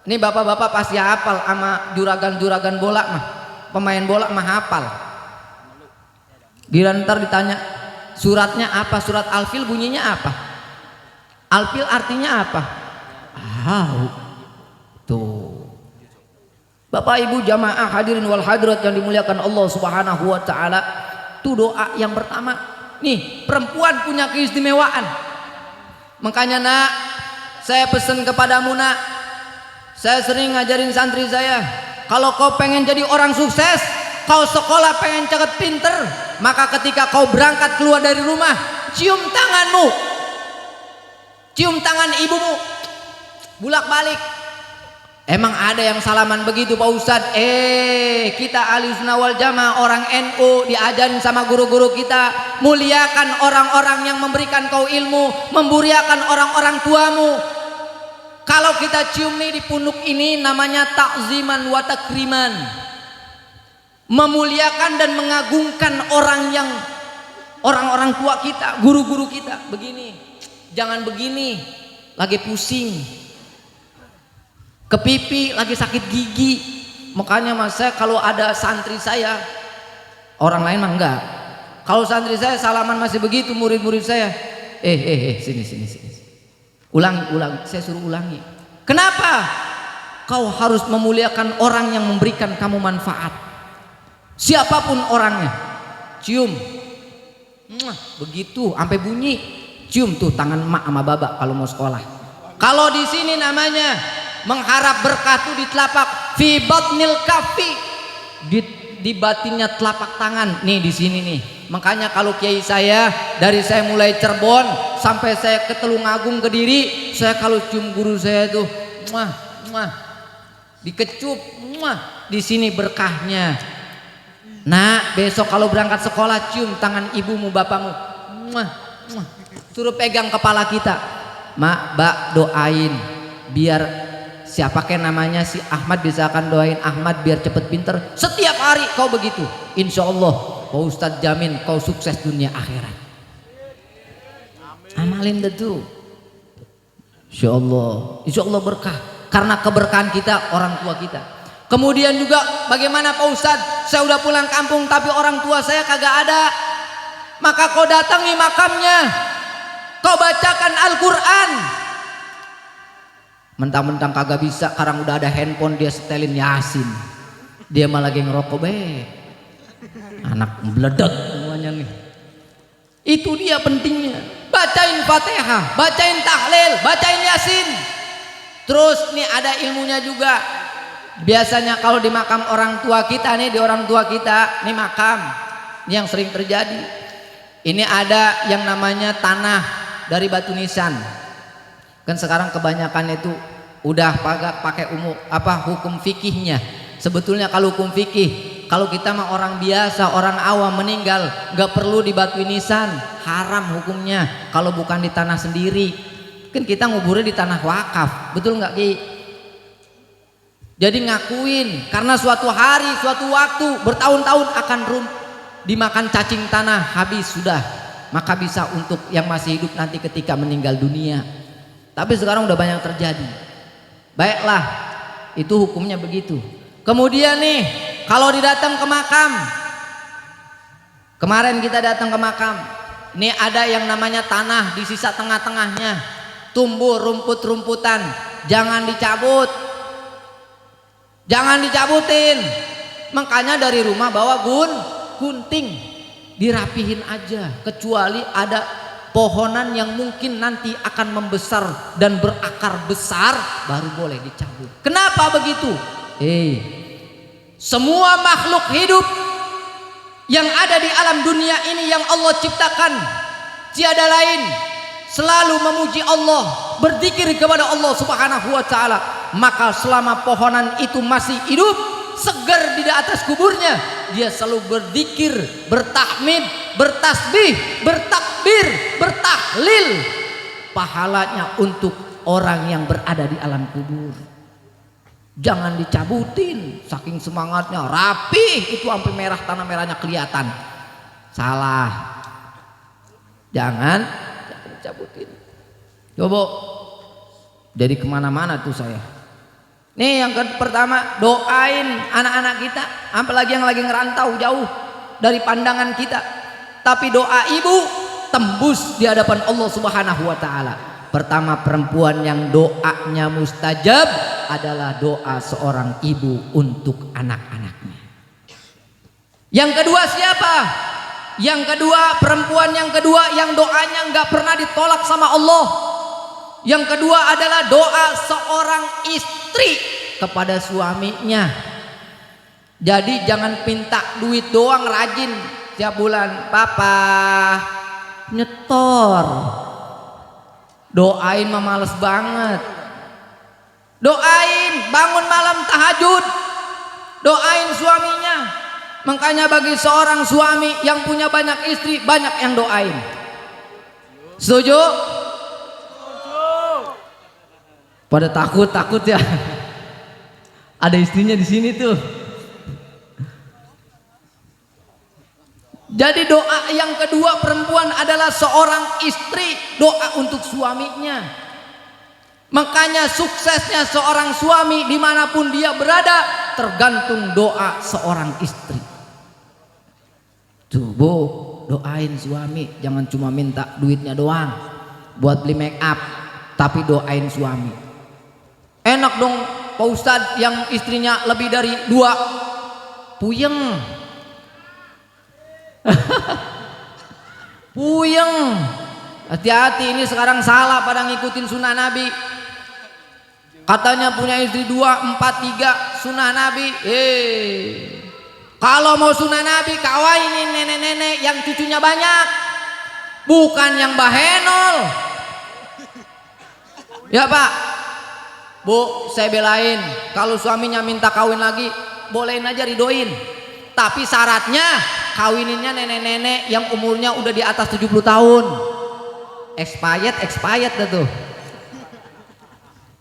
Ini bapak-bapak pasti hafal sama juragan-juragan bola mah. pemain bola mah hafal. Gila ntar ditanya suratnya apa, surat Al-Fil bunyinya apa, Al-Fil artinya apa, tuh. Bapak Ibu jamaah hadirin wal hadirat yang dimuliakan Allah Subhanahu wa taala, tuh doa yang pertama. Nih, perempuan punya keistimewaan. Makanya nak, saya pesan kepadamu nak, saya sering ngajarin santri saya, kalau kau pengen jadi orang sukses, kau sekolah pengen cepet pinter, maka ketika kau berangkat keluar dari rumah, cium tanganmu, cium tangan ibumu, bulak-balik. Emang ada yang salaman begitu Pak Ustadz? Kita Ahlussunnah wal Jamaah orang NU diajarin sama guru-guru kita, muliakan orang-orang yang memberikan kau ilmu, memuliakan orang-orang tuamu. Kalau kita cium nih di punuk ini namanya takziman wa takriman, memuliakan dan mengagungkan orang-orang tua kita, guru-guru kita. Begini, jangan begini, lagi pusing, ke pipi, lagi sakit gigi. Makanya mas, saya kalau ada santri saya, orang lain mah enggak, kalau santri saya salaman masih begitu, murid-murid saya, sini, ulangi, saya suruh ulangi. Kenapa? Kau harus memuliakan orang yang memberikan kamu manfaat, siapapun orangnya. Cium, begitu sampai bunyi, cium tuh tangan emak sama baba kalau mau sekolah. Kalau di sini namanya mengharap berkah tuh di telapak, fi batnil kafi, di batinnya telapak tangan nih, di sini nih. Makanya kalau kiai saya, dari saya mulai Cirebon sampai saya ke Tulungagung Kediri, saya kalau cium guru saya tuh dikecup, di sini berkahnya. Nah, besok kalau berangkat sekolah cium tangan ibumu, bapamu, suruh pegang kepala kita. Mak, Mbak doain biar siapa kayak namanya si Ahmad, bisa akan doain Ahmad biar cepet pinter. Setiap hari kau begitu, insya Allah Pak Ustadz jamin kau sukses dunia akhirat. Amalin itu, insya Allah berkah, karena keberkahan kita orang tua kita. Kemudian juga bagaimana Pak Ustadz, saya udah pulang kampung tapi orang tua saya kagak ada, maka kau datangi makamnya, kau bacakan Al-Quran. Mentang-mentang kagak bisa, sekarang udah ada handphone dia setelin Yasin, dia malah lagi ngerokok anak meledak semuanya nih. Itu dia pentingnya, bacain Fatihah, bacain tahlil, bacain Yasin. Terus nih ada ilmunya juga. Biasanya kalau di makam orang tua kita nih, di orang tua kita nih makam, ini yang sering terjadi. Ini ada yang namanya tanah dari batu nisan. Kan sekarang kebanyakan itu udah pakai hukum fikihnya. Sebetulnya kalau hukum fikih, kalau kita mah orang biasa, orang awam meninggal nggak perlu dibatuin nisan, haram hukumnya kalau bukan di tanah sendiri. Kan kita nguburnya di tanah wakaf, betul nggak Ki? Jadi ngakuin, karena suatu hari, suatu waktu, bertahun-tahun akan dimakan cacing tanah, habis sudah, maka bisa untuk yang masih hidup nanti ketika meninggal dunia. Tapi sekarang udah banyak terjadi. Baiklah, itu hukumnya begitu. Kemudian nih, kalau didatang ke makam, kemarin kita datang ke makam, ini ada yang namanya tanah di sisa tengah-tengahnya, tumbuh rumput-rumputan, jangan dicabut, jangan dicabutin. Makanya dari rumah bawa gunting, dirapihin aja, kecuali ada pohonan yang mungkin nanti akan membesar dan berakar besar, baru boleh dicabut. Kenapa begitu? Semua makhluk hidup yang ada di alam dunia ini yang Allah ciptakan, tiada lain selalu memuji Allah, berzikir kepada Allah Subhanahu wa taala. Maka selama pohonan itu masih hidup, segar di atas kuburnya, dia selalu berzikir, bertahmid, bertasbih, bertakbir, bertahlil. Pahalanya untuk orang yang berada di alam kubur. Jangan dicabutin, saking semangatnya rapih itu sampai merah, tanah merahnya kelihatan. Salah. Jangan dicabutin. Coba jadi kemana-mana tuh saya. Nih yang pertama, doain anak-anak kita, apalagi yang lagi ngerantau jauh dari pandangan kita. Tapi doa ibu tembus di hadapan Allah Subhanahu wa taala. Pertama, perempuan yang doanya mustajab adalah doa seorang ibu untuk anak-anaknya. Yang kedua siapa? Yang kedua, perempuan yang kedua yang doanya nggak pernah ditolak sama Allah. Yang kedua adalah doa seorang istri kepada suaminya. Jadi jangan minta duit doang rajin tiap bulan, papa nyetor. Doain mah males banget. Doain bangun malam tahajud, doain suaminya. Makanya bagi seorang suami yang punya banyak istri, banyak yang doain. Setuju? Pada takut ya. Ada istrinya di sini tuh. Jadi doa yang kedua perempuan adalah seorang istri, doa untuk suaminya. Makanya suksesnya seorang suami dimanapun dia berada tergantung doa seorang istri. Tuh bu, doain suami, jangan cuma minta duitnya doang buat beli make up, tapi doain suami. Enak dong Pak Ustadz yang istrinya lebih dari 2, puyeng. Puyeng. Hati-hati, ini sekarang salah pada ngikutin sunnah Nabi. Katanya punya istri 2, 4, 3 sunnah Nabi. Kalau mau sunnah Nabi kawainin nenek-nenek yang cucunya banyak, bukan yang bahenol. Ya Pak, Bu, saya belain. Kalau suaminya minta kawin lagi, bolehin aja, ridoin. Tapi syaratnya kawininnya nenek-nenek yang umurnya udah di atas 70 tahun. Expired dah tuh.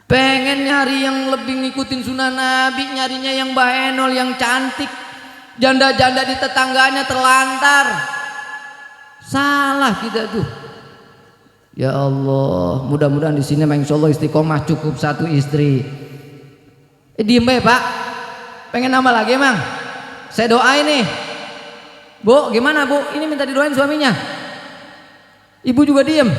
Pengen nyari yang lebih ngikutin sunnah Nabi, nyarinya yang bahenol, yang cantik. Janda-janda di tetangganya terlantar. Salah kita tuh. Ya Allah, mudah-mudahan di sini insya Allah istiqomah cukup 1 istri. Diem ya Pak. Pengen nambah lagi emang? Saya doain nih. Bu, gimana Bu? Ini minta didoain suaminya. Ibu juga diem.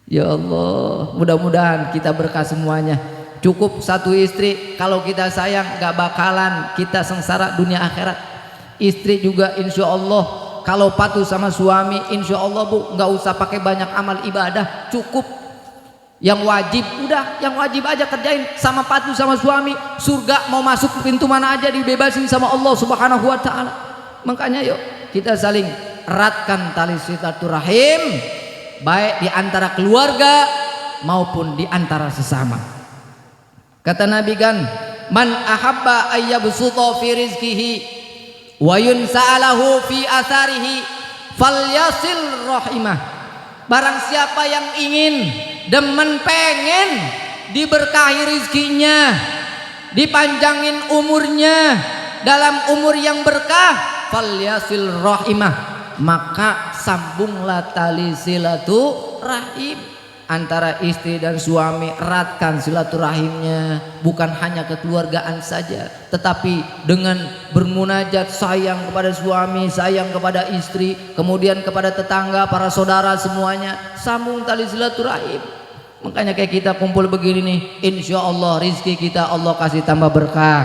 Ya Allah, mudah-mudahan kita berkah semuanya. Cukup 1 istri, kalau kita sayang gak bakalan kita sengsara dunia akhirat. Istri juga insya Allah kalau patuh sama suami, insya Allah Bu, gak usah pakai banyak amal ibadah, cukup yang wajib, udah yang wajib aja kerjain, sama patuh sama suami. Surga mau masuk pintu mana aja dibebasin sama Allah Subhanahu wa taala. Makanya yuk kita saling eratkan tali silaturahim, baik di antara keluarga maupun di antara sesama. Kata Nabi kan, man ahabba ayyabsuta fi rizqihi wa yunsa'alahu fi atharihi falyasil rahimah. Barang siapa yang ingin, demen, pengen diberkahi rizkinya, dipanjangin umurnya dalam umur yang berkah, falyasil rahimah, maka sambunglah tali silaturahim antara istri dan suami. Eratkan silaturahimnya, bukan hanya kekeluargaan saja, tetapi dengan bermunajat, sayang kepada suami, sayang kepada istri, kemudian kepada tetangga, para saudara semuanya, sambung tali silaturahim. Makanya kayak kita kumpul begini nih, insya Allah rizki kita Allah kasih tambah berkah,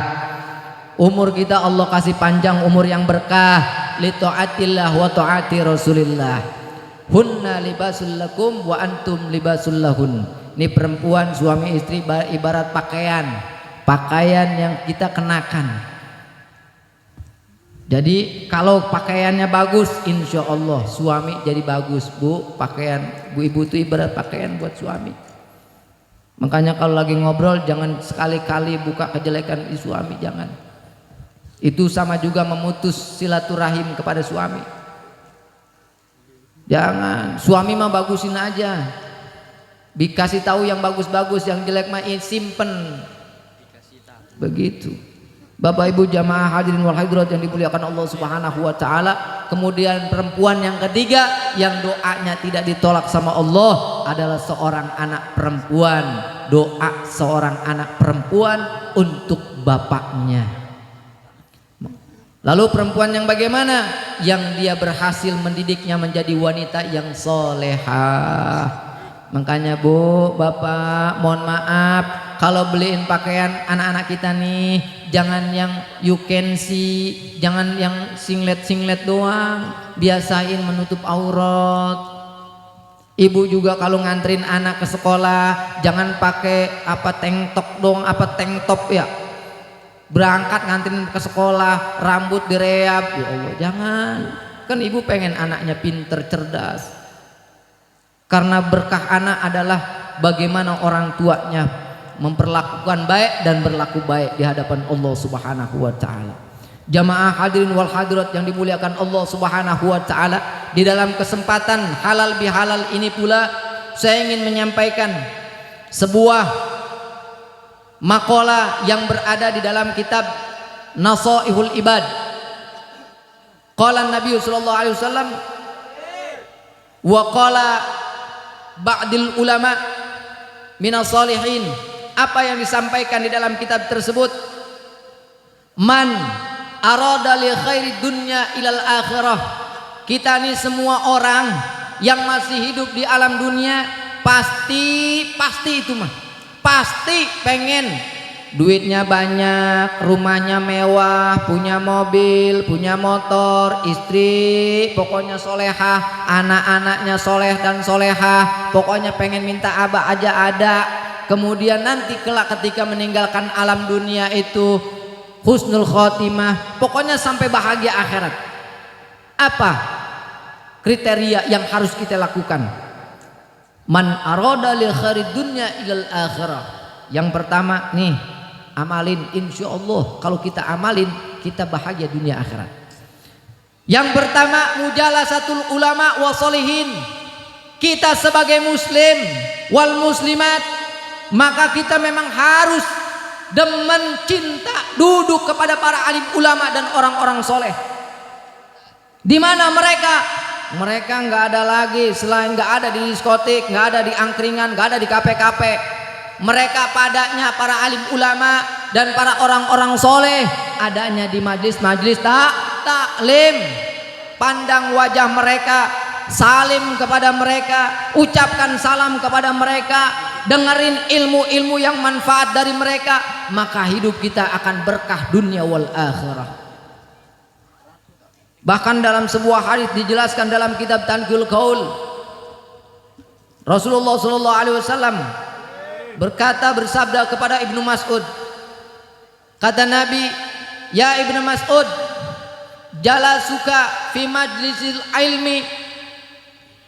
umur kita Allah kasih panjang umur yang berkah, li taatillah wa taati Rasulillah. Hunna libasul lakum wa antum libasul lahun. Ini perempuan suami istri ibarat pakaian yang kita kenakan. Jadi kalau pakaiannya bagus, insya Allah suami jadi bagus. Bu, pakaian bu ibu itu ibarat pakaian buat suami. Makanya kalau lagi ngobrol jangan sekali-kali buka kejelekan di suami, jangan. Itu sama juga memutus silaturahim kepada suami. Jangan, suami mah bagusin aja, dikasih tahu yang bagus-bagus, yang jelek mah simpen. Begitu. Bapak Ibu jamaah hadirin wal hadirat yang dimuliakan Allah Subhanahu wa taala. Kemudian perempuan yang ketiga yang doanya tidak ditolak sama Allah adalah seorang anak perempuan doa seorang anak perempuan untuk bapaknya. Lalu perempuan yang bagaimana? Yang dia berhasil mendidiknya menjadi wanita yang solehah. Makanya Bu, Bapak, mohon maaf kalau beliin pakaian anak-anak kita nih, jangan yang you can see, jangan yang singlet doang, biasain menutup aurat. Ibu juga kalau nganterin anak ke sekolah, jangan pakai tank top dong, tank top ya. Berangkat nganterin ke sekolah, rambut direab, ya Allah jangan. Kan ibu pengen anaknya pinter, cerdas. Karena berkah anak adalah bagaimana orang tuanya memperlakukan baik dan berlaku baik di hadapan Allah Subhanahu wa taala. Jamaah hadirin wal hadirat yang dimuliakan Allah Subhanahu wa taala, di dalam kesempatan halal bihalal ini pula saya ingin menyampaikan sebuah makalah yang berada di dalam kitab Nasaihul Ibad. Qala Nabi sallallahu alaihi wasallam wa qala ba'dil ulama minas salihin. Apa yang disampaikan di dalam kitab tersebut? Man arada li khairi dunya ilal akhirah. Kita ini semua orang yang masih hidup di alam dunia pasti itu mah pasti pengen duitnya banyak, rumahnya mewah, punya mobil, punya motor, istri pokoknya solehah, anak-anaknya soleh dan solehah, pokoknya pengen minta apa aja ada. Kemudian nanti kelak ketika meninggalkan alam dunia itu husnul khotimah, pokoknya sampai bahagia akhirat. Apa kriteria yang harus kita lakukan? Man arada li khairid dunya ilal akhirah. Yang pertama nih, amalin, insya Allah kalau kita amalin kita bahagia dunia akhirat. Yang pertama mujalasatul ulama wa solihin. Kita sebagai muslim wal muslimat, maka kita memang harus demen cinta duduk kepada para alim ulama dan orang-orang soleh. Di mana mereka? Mereka nggak ada lagi, selain nggak ada di diskotik, nggak ada di angkringan, nggak ada di kafe-kafe. Mereka padanya para alim ulama dan para orang-orang soleh adanya di majlis-majlis taklim. Pandang wajah mereka, salim kepada mereka, ucapkan salam kepada mereka, dengerin ilmu-ilmu yang manfaat dari mereka, maka hidup kita akan berkah dunia wal akhirah. Bahkan dalam sebuah hadis dijelaskan dalam kitab Tanqihul Qaul, Rasulullah sallallahu alaihi wasallam bersabda kepada Ibnu Mas'ud, kata Nabi, ya Ibnu Mas'ud, jalasuka fi majlisil ilmi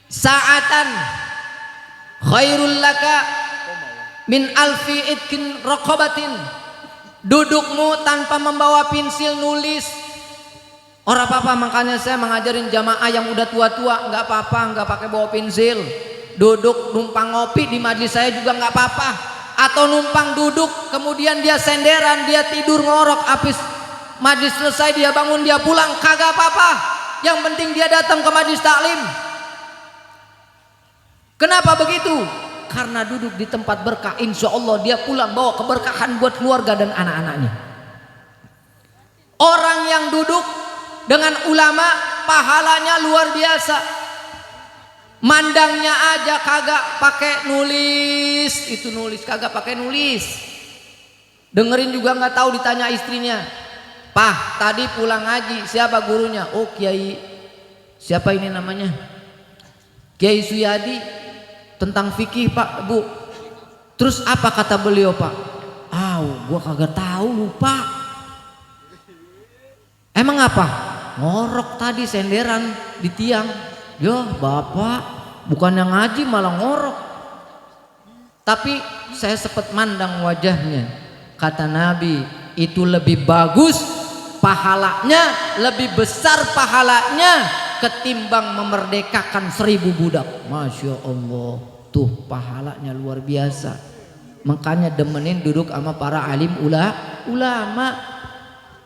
sa'atan khairul laka min alfi itkin raqabatin. Dudukmu tanpa membawa pensil nulis orang apa-apa. Makanya saya mengajarin jamaah yang udah tua-tua, nggak apa-apa, nggak pakai bawa pensil. Duduk numpang ngopi di majlis saya juga nggak apa-apa. Atau numpang duduk kemudian dia senderan, dia tidur ngorok, habis majlis selesai dia bangun dia pulang, kagak apa-apa. Yang penting dia datang ke majlis taklim. Kenapa begitu? Karena duduk di tempat berkah, insya Allah dia pulang bawa keberkahan buat keluarga dan anak-anaknya. Orang yang duduk dengan ulama pahalanya luar biasa. Mandangnya aja kagak pakai nulis, itu nulis kagak pakai nulis. Dengerin juga nggak tahu, ditanya istrinya, "Pah, tadi pulang ngaji, siapa gurunya?" "Oh, Kiai siapa ini namanya? Kiai Suyadi, tentang fikih, Pak, Bu." "Terus apa kata beliau, Pak?" Gua kagak tahu, lupa." "Emang apa?" "Ngorok tadi senderan di tiang." "Yo Bapak, bukan yang ngaji malah ngorok." Tapi saya sempat mandang wajahnya. Kata Nabi, itu lebih bagus pahalanya, lebih besar pahalanya ketimbang memerdekakan 1000 budak. Masya Allah, tuh pahalanya luar biasa. Makanya demenin duduk sama para alim ulama.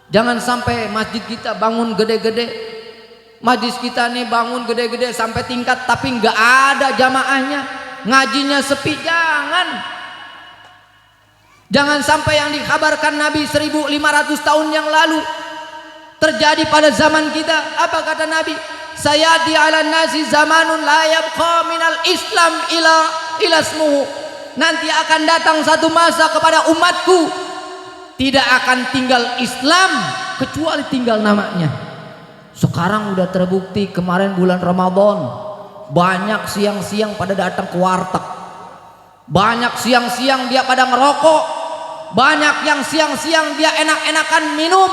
Jangan sampai masjid kita bangun gede-gede, majlis kita nih bangun gede-gede sampai tingkat tapi nggak ada jamaahnya, ngajinya sepi. Jangan. Jangan sampai yang dikabarkan Nabi 1500 tahun yang lalu terjadi pada zaman kita. Apa kata Nabi? Sayati ala nasi zamanun la yabqa minal Islam ila ismuhu. Nanti akan datang satu masa kepada umatku tidak akan tinggal Islam kecuali tinggal namanya. Sekarang udah terbukti kemarin bulan Ramadan banyak siang-siang pada datang ke warteg. Banyak siang-siang dia pada ngerokok. Banyak yang siang-siang dia enak-enakan minum.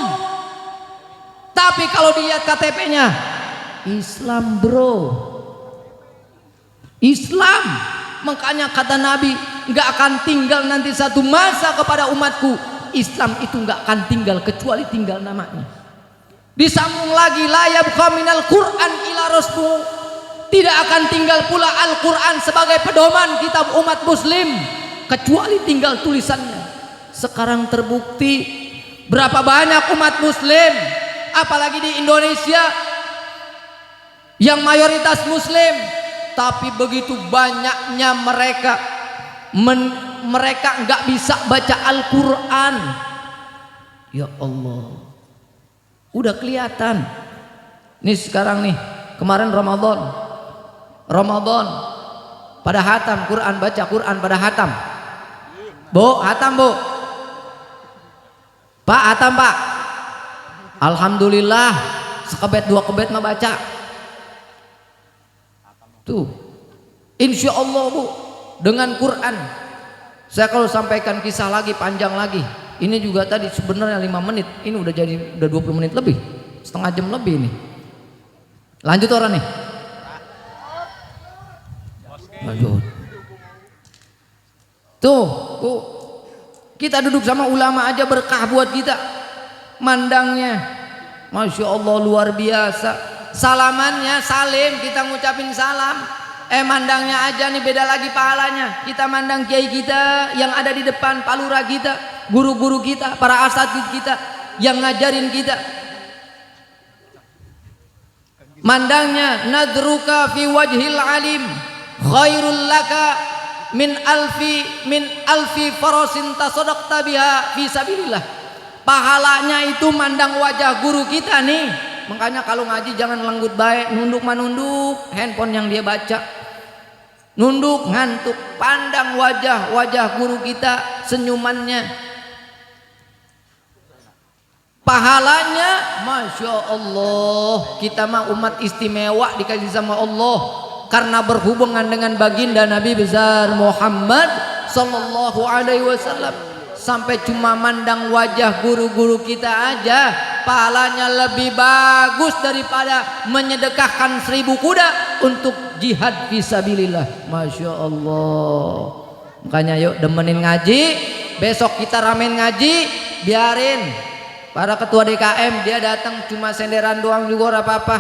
Tapi kalau dilihat KTP-nya Islam bro, Islam. Makanya kata Nabi, nggak akan tinggal nanti satu masa kepada umatku Islam itu nggak akan tinggal kecuali tinggal namanya. Disambung lagi, la yabqa minal Qur'an ila rasmu. Tidak akan tinggal pula Al-Quran sebagai pedoman kitab umat muslim kecuali tinggal tulisannya. Sekarang terbukti berapa banyak umat muslim, apalagi di Indonesia yang mayoritas muslim, tapi begitu banyaknya mereka nggak bisa baca Al-Quran. Ya Allah, udah kelihatan nih sekarang nih. Kemarin Ramadan pada hatam Quran, baca Quran pada hatam. Bu, hatam bu. Pak, hatam pak. Alhamdulillah, sekebet dua kebet mah baca. Tuh, insya Allah bu, dengan Quran. Saya kalau sampaikan kisah lagi panjang lagi. Ini juga tadi sebenarnya 5 menit. Ini udah 20 menit lebih, setengah jam lebih ini. Lanjut orang nih. Lanjut. Tuh, kita duduk sama ulama aja berkah buat kita. Mandangnya, masya Allah luar biasa. Salamannya salim, kita ngucapin salam. Mandangnya aja nih beda lagi pahalanya. Kita mandang kiai kita yang ada di depan, pak lurah kita, guru-guru kita, para asatid kita yang ngajarin kita. Mandangnya nadruka fi wajhil alim khairul laka min alfi farasin tasaddaqta biha fi sabilillah. Pahalanya itu mandang wajah guru kita nih. Makanya kalau ngaji jangan lenggut baik, nunduk manunduk handphone yang dia baca. Nunduk ngantuk, pandang wajah guru kita, senyumannya. Pahalanya masya Allah, kita mah umat istimewa dikasih sama Allah karena berhubungan dengan baginda Nabi besar Muhammad sallallahu alaihi wasallam. Sampai cuma mandang wajah guru-guru kita aja pahalanya lebih bagus daripada menyedekahkan 1000 kuda untuk jihad fisabilillah. Masya Allah. Makanya yuk demenin ngaji, besok kita ramen ngaji, biarin para ketua DKM dia datang cuma senderan doang juga apa-apa.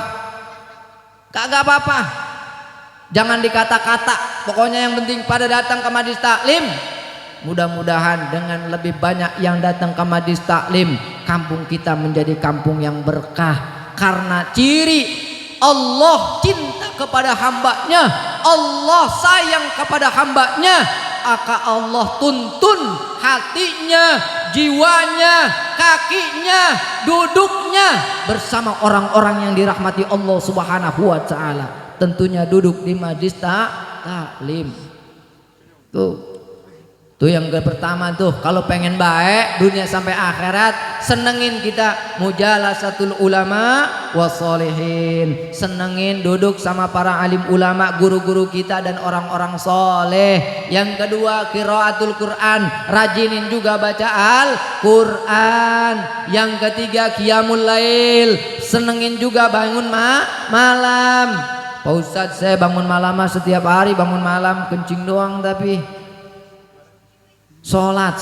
Kagak apa-apa. Jangan dikata-kata. Pokoknya yang penting pada datang ke majlis taklim. Mudah-mudahan dengan lebih banyak yang datang ke majlis taklim, kampung kita menjadi kampung yang berkah. Karena ciri Allah cinta kepada hambanya, Allah sayang kepada hambanya, maka Allah tuntun hatinya, jiwanya, kakinya, duduknya bersama orang-orang yang dirahmati Allah Subhanahu wa taala. Tentunya duduk di majlis taklim. Tuh yang pertama tuh, kalau pengen baik dunia sampai akhirat, senengin kita mujalasatul ulama wassolihin, senengin duduk sama para alim ulama, guru-guru kita dan orang-orang soleh. Yang kedua qiraatul Quran, rajinin juga baca Al-Quran. Yang ketiga qiyamul lail, senengin juga bangun malam. Pak Ustadz, saya bangun malam setiap hari, bangun malam kencing doang, tapi Sholat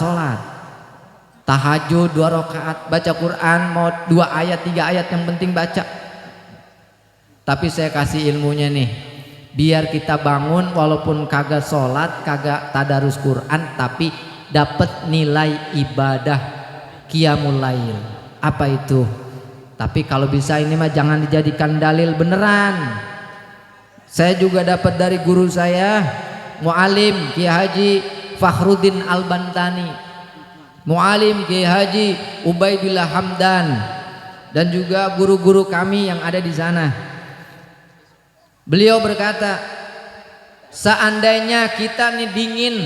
tahajud 2 rakaat, baca Quran mau 2 ayat 3 ayat yang penting baca. Tapi saya kasih ilmunya nih, biar kita bangun walaupun kagak sholat, kagak tadarus Quran, tapi dapat nilai ibadah qiyamul lail. Apa itu? Tapi kalau bisa ini mah jangan dijadikan dalil beneran. Saya juga dapat dari guru saya, mualim Kiai Haji Fakhruddin Al-Bantani. Mualim Kiai Haji Ubaidillah Hamdan, dan juga guru-guru kami yang ada di sana. Beliau berkata, seandainya kita nih dingin,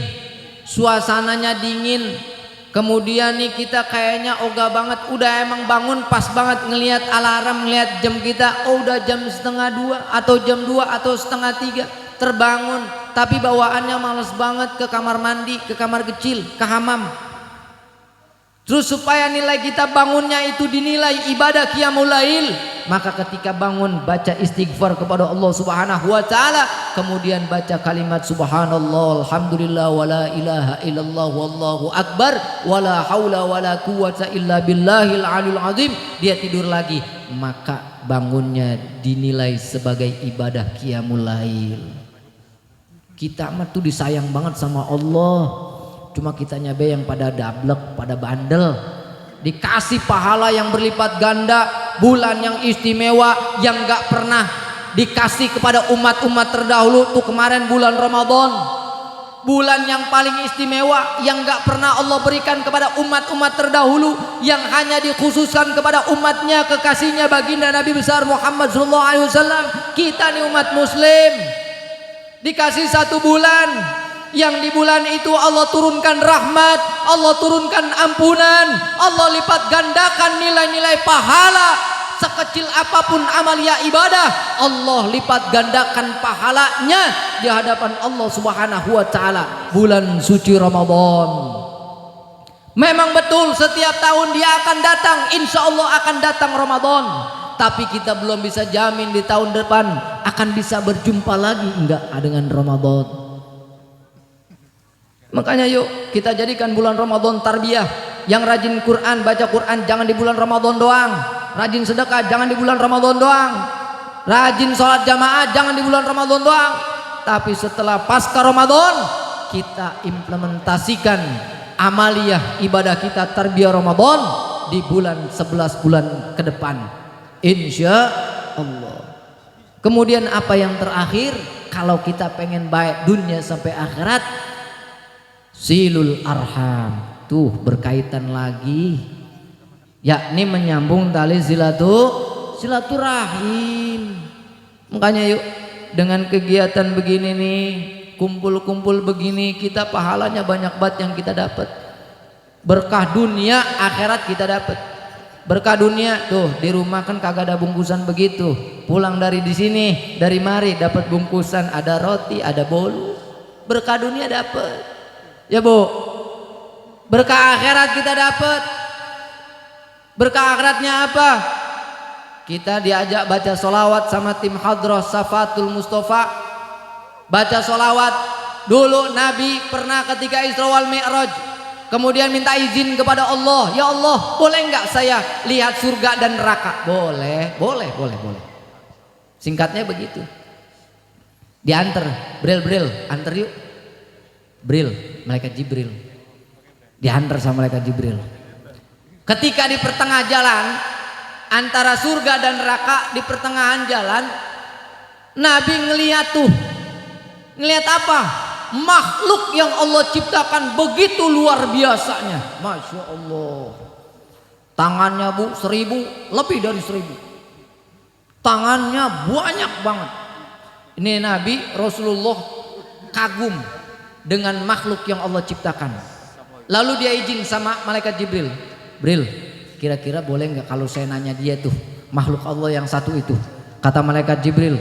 suasananya dingin, kemudian nih kita kayaknya ogah banget, udah emang bangun pas banget ngelihat alarm, ngelihat jam kita, oh udah jam setengah 2 atau jam 2 atau setengah 3, terbangun, tapi bawaannya males banget ke kamar mandi, ke kamar kecil, ke hamam. Terus supaya nilai kita bangunnya itu dinilai ibadah qiyamul lail, maka ketika bangun baca istighfar kepada Allah Subhanahu wa taala, kemudian baca kalimat subhanallah, alhamdulillah, wala ilaha illallah, wallahu akbar, wala haula wala quwwata illa billahil aliyil azim. Dia tidur lagi, maka bangunnya dinilai sebagai ibadah qiyamul lail. Kita mah tuh disayang banget sama Allah. Cuma kitanya be yang pada dablek, pada bandel. Dikasih pahala yang berlipat ganda, bulan yang istimewa yang gak pernah dikasih kepada umat-umat terdahulu. Tuh kemarin bulan Ramadan, bulan yang paling istimewa yang gak pernah Allah berikan kepada umat-umat terdahulu, yang hanya dikhususkan kepada umatnya, kekasihnya baginda Nabi besar Muhammad SAW. Kita nih umat muslim dikasih 1 bulan yang di bulan itu Allah turunkan rahmat, Allah turunkan ampunan, Allah lipat gandakan nilai-nilai pahala. Sekecil apapun amalia ibadah, Allah lipat gandakan pahalanya di hadapan Allah Subhanahu wa taala. Bulan suci Ramadan memang betul setiap tahun dia akan datang, insya Allah akan datang Ramadan, tapi kita belum bisa jamin di tahun depan akan bisa berjumpa lagi enggak dengan Ramadan. Makanya yuk kita jadikan bulan Ramadan tarbiyah. Yang rajin Quran, baca Quran jangan di bulan Ramadan doang. Rajin sedekah jangan di bulan Ramadan doang. Rajin sholat jamaah jangan di bulan Ramadan doang. Tapi setelah pasca Ramadan kita implementasikan amaliyah ibadah kita tarbiyah Ramadan di bulan 11 bulan ke depan, insya Allah. Kemudian apa yang terakhir, kalau kita pengen baik dunia sampai akhirat, silul arham, tuh berkaitan lagi, yakni menyambung tali silaturahim. Makanya yuk dengan kegiatan begini nih, kumpul-kumpul begini, kita pahalanya banyak banget yang kita dapat. Berkah dunia akhirat kita dapat. Berkah dunia tuh di rumah kan kagak ada bungkusan begitu, pulang dari di sini dari mari dapat bungkusan, ada roti, ada bolu. Berkah dunia dapat. Ya Bu, berkah akhirat kita dapat. Berkah akhiratnya apa? Kita diajak baca solawat sama tim Hadrah Safatul Mustafa. Baca solawat. Dulu Nabi pernah ketika Isra wal Mi'raj, kemudian minta izin kepada Allah, ya Allah boleh nggak saya lihat surga dan neraka? Boleh. Singkatnya begitu. Diantar, Bril, antar yuk. Bril, malaikat Jibril, diantar sama malaikat Jibril. Ketika di pertengah jalan antara surga dan neraka, di pertengahan jalan Nabi ngelihat apa? Makhluk yang Allah ciptakan begitu luar biasanya, masya Allah. Tangannya Bu 1000, lebih dari 1000. Tangannya banyak banget. Ini Nabi Rasulullah kagum dengan makhluk yang Allah ciptakan. Lalu dia izin sama malaikat Jibril, Bril, kira-kira boleh nggak kalau saya nanya dia tuh makhluk Allah yang satu itu? Kata malaikat Jibril,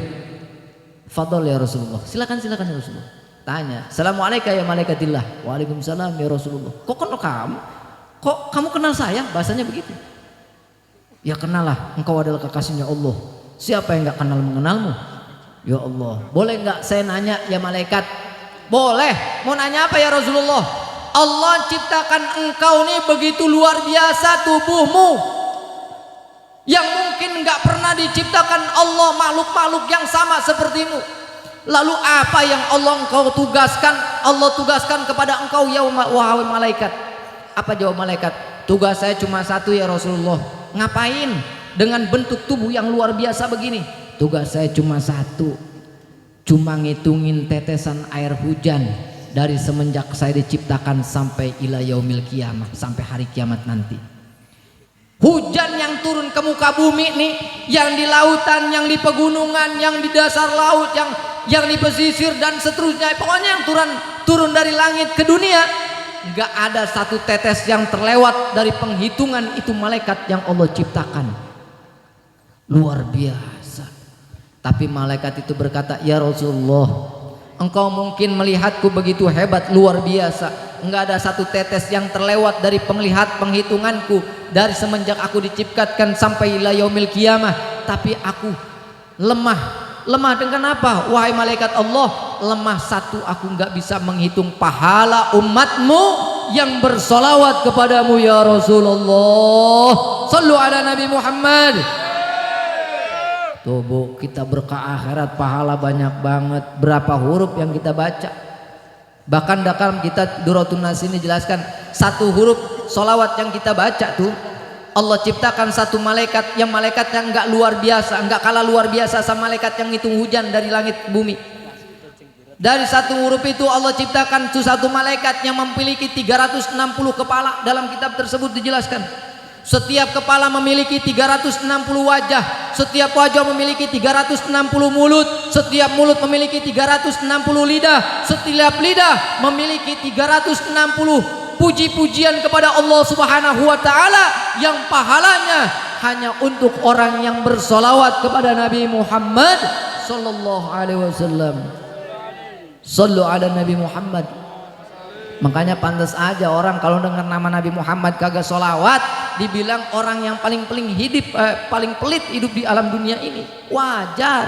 fadol ya Rasulullah, silakan ya Rasulullah. Tanya, assalamualaikum ya malaikatillah. Waalaikumsalam ya Rasulullah. Kok kamu kenal saya? Bahasanya begitu. Ya kenal lah, engkau adalah kekasihnya Allah. Siapa yang nggak kenal mengenalmu? Ya Allah. Boleh nggak saya nanya ya malaikat? Boleh. Mau nanya apa ya Rasulullah? Allah ciptakan engkau nih begitu luar biasa tubuhmu, yang mungkin nggak pernah diciptakan Allah makhluk-makhluk yang sama sepertimu. Lalu apa yang Allah tugaskan kepada engkau ya wahai malaikat? Apa jawab malaikat? Tugas saya cuma satu ya Rasulullah. Ngapain dengan bentuk tubuh yang luar biasa begini? Tugas saya cuma satu, cuma ngitungin tetesan air hujan dari semenjak saya diciptakan sampai ila yaumil kiamah, sampai hari kiamat nanti. Hujan yang turun ke muka bumi nih, yang di lautan, yang di pegunungan, yang di dasar laut, yang di pesisir dan seterusnya, pokoknya yang turun dari langit ke dunia, nggak ada satu tetes yang terlewat dari penghitungan itu malaikat yang Allah ciptakan. Luar biasa. Tapi malaikat itu berkata, ya Rasulullah, engkau mungkin melihatku begitu hebat, luar biasa, enggak ada satu tetes yang terlewat dari penghitunganku dari semenjak aku diciptakan sampai ila yaumil kiamah. Tapi aku lemah dengan apa? Wahai malaikat Allah, lemah satu, aku enggak bisa menghitung pahala umatmu yang bersolawat kepadamu ya Rasulullah. Sallu ala Nabi Muhammad. Tuh Bu, kita berkah akhirat, pahala banyak banget. Berapa huruf yang kita baca? Bahkan dalam kita Duratun Nas ini jelaskan, satu huruf solawat yang kita baca tuh, Allah ciptakan satu malaikat yang malaikatnya enggak luar biasa, enggak kalah luar biasa sama malaikat yang ngitung hujan dari langit bumi. Dari satu huruf itu Allah ciptakan satu malaikat yang memiliki 360 kepala. Dalam kitab tersebut dijelaskan, setiap kepala memiliki 360 wajah, setiap wajah memiliki 360 mulut, setiap mulut memiliki 360 lidah, setiap lidah memiliki 360 puji-pujian kepada Allah Subhanahu wa taala yang pahalanya hanya untuk orang yang bersolawat kepada Nabi Muhammad sallallahu alaihi wasallam. Sallu ala Nabi Muhammad. Makanya pantas aja orang kalau dengar nama Nabi Muhammad kagak solawat, dibilang orang yang paling pelit hidup di alam dunia ini. Wajar,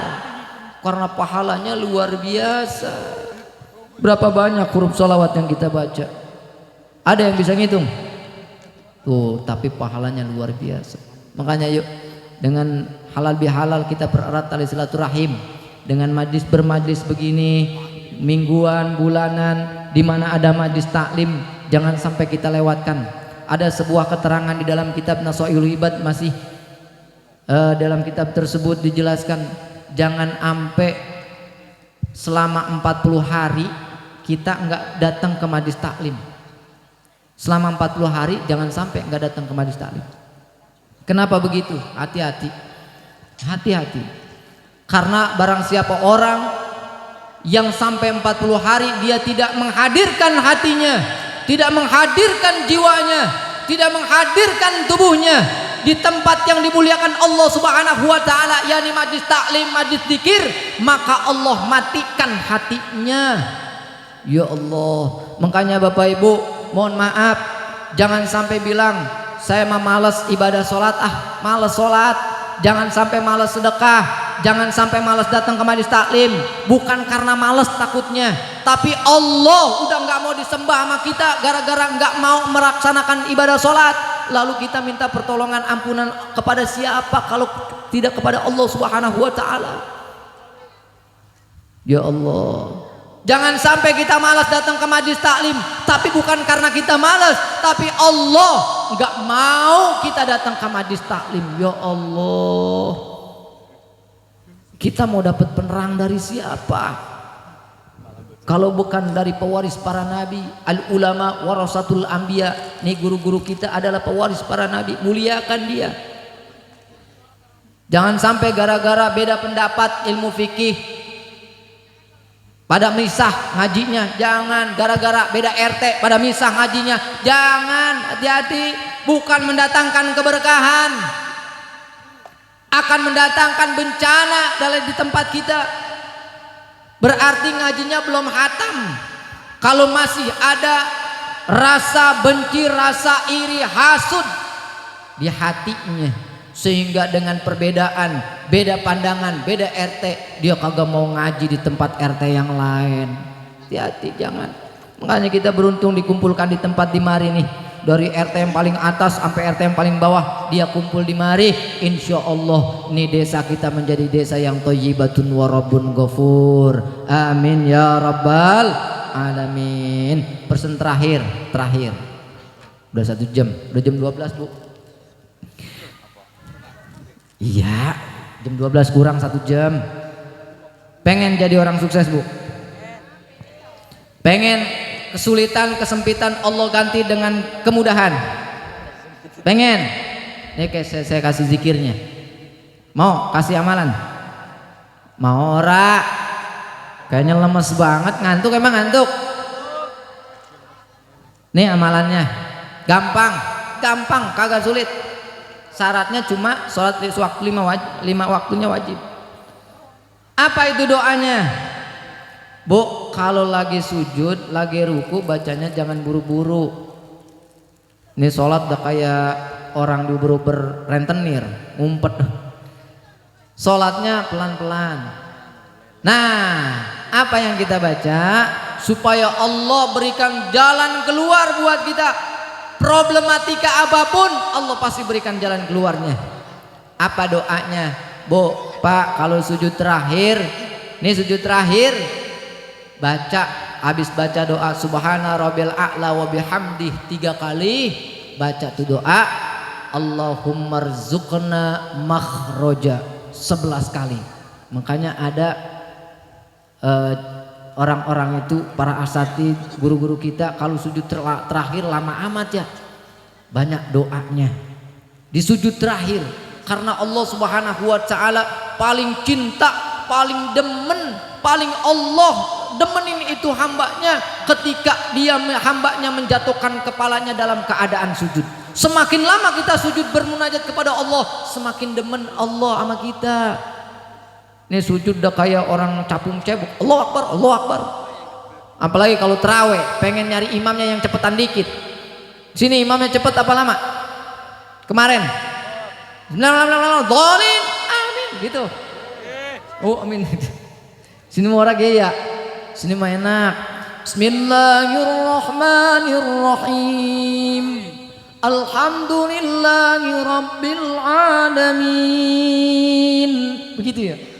karena pahalanya luar biasa. Berapa banyak huruf solawat yang kita baca? Ada yang bisa ngitung? Tuh, tapi pahalanya luar biasa. Makanya yuk, dengan halal bihalal kita pererat tali silaturahim. Dengan bermajlis begini, mingguan, bulanan, di mana ada majlis taklim, jangan sampai kita lewatkan. Ada sebuah keterangan di dalam kitab Nasaihul Ibad, masih dalam kitab tersebut dijelaskan, jangan sampai selama 40 hari kita enggak datang ke majlis taklim. Selama 40 hari jangan sampai enggak datang ke majlis taklim. Kenapa begitu? Hati-hati. Hati-hati. Karena barang siapa orang yang sampai 40 hari dia tidak menghadirkan hatinya, tidak menghadirkan jiwanya, tidak menghadirkan tubuhnya di tempat yang dimuliakan Allah Subhanahu wa taala, yakni majlis taklim, majlis zikir, maka Allah matikan hatinya. Ya Allah, makanya Bapak Ibu, mohon maaf, jangan sampai bilang saya mah malas ibadah sholat, malas sholat. Jangan sampai malas sedekah, jangan sampai malas datang ke majlis taklim. Bukan karena malas takutnya, tapi Allah udah nggak mau disembah sama kita gara-gara nggak mau melaksanakan ibadah sholat. Lalu kita minta pertolongan ampunan kepada siapa kalau tidak kepada Allah Subhanahu wa taala? Ya Allah, jangan sampai kita malas datang ke majlis taklim, tapi bukan karena kita malas, tapi Allah nggak mau kita datang ke majlis taklim. Ya Allah, kita mau dapat penerang dari siapa kalau bukan dari pewaris para nabi? Al ulama warasatul anbiya. Nih guru-guru kita adalah pewaris para nabi, muliakan dia. Jangan sampai gara-gara beda pendapat ilmu fikih pada misah ngajinya, jangan. Gara-gara beda RT pada misah ngajinya, jangan. Hati-hati, bukan mendatangkan keberkahan, akan mendatangkan bencana dalam di tempat kita. Berarti ngajinya belum hatam. Kalau masih ada rasa benci, rasa iri, hasud di hatinya, sehingga dengan perbedaan, beda pandangan, beda RT, dia kagak mau ngaji di tempat RT yang lain. Hati-hati, jangan. Makanya kita beruntung dikumpulkan di tempat di mari nih. Dari RT yang paling atas sampai RT yang paling bawah, dia kumpul di mari. Insya Allah nih desa kita menjadi desa yang thayyibatun wa rabbun ghafur. Amin ya rabbal alamin. Persen terakhir. Udah 1 jam, udah jam 12 Bu. Iya, jam 12 kurang 1 jam. Pengen jadi orang sukses Bu? Pengen kesulitan, kesempitan Allah ganti dengan kemudahan? Pengen? Ini kayak saya kasih zikirnya. Mau kasih amalan? Mau ora? Kayaknya lemes banget, ngantuk, emang ngantuk? Nih amalannya, gampang, kagak sulit. Syaratnya cuma sholat waktu 5 waktunya wajib. Apa itu doanya? Bu, kalau lagi sujud, lagi ruku, bacanya jangan buru-buru. Ini sholat udah kayak orang diuber-uber rentenir, ngumpet. Sholatnya pelan-pelan. Nah, apa yang kita baca? Supaya Allah berikan jalan keluar buat kita. Problematika apapun, Allah pasti berikan jalan keluarnya. Apa doanya? Bu, Pak, kalau sujud terakhir, ini sujud terakhir, baca, habis baca doa subhana rabbil a'la wa bihamdih 3 kali, baca tuh doa Allahumma rzuqna makhroja 11 kali. Makanya ada orang-orang itu, para asatidz, guru-guru kita, kalau sujud terakhir lama amat ya, banyak doanya di sujud terakhir, karena Allah Subhanahu wa Ta'ala paling cinta, paling demen, paling Allah demenin itu hambanya ketika dia hambanya menjatuhkan kepalanya dalam keadaan sujud. Semakin lama kita sujud bermunajat kepada Allah, semakin demen Allah sama kita. Ini sujud udah kayak orang capung cebok, Allahu Akbar, Allahu Akbar. Apalagi kalau terawih, pengen nyari imamnya yang cepetan dikit. Sini imamnya cepet apa lama? Kemarin Dhalin, amin gitu. Oh amin. Sini mau orang gaya, sini mah enak. Bismillahirrahmanirrahim. Alhamdulillahi rabbil alamin. Begitu ya.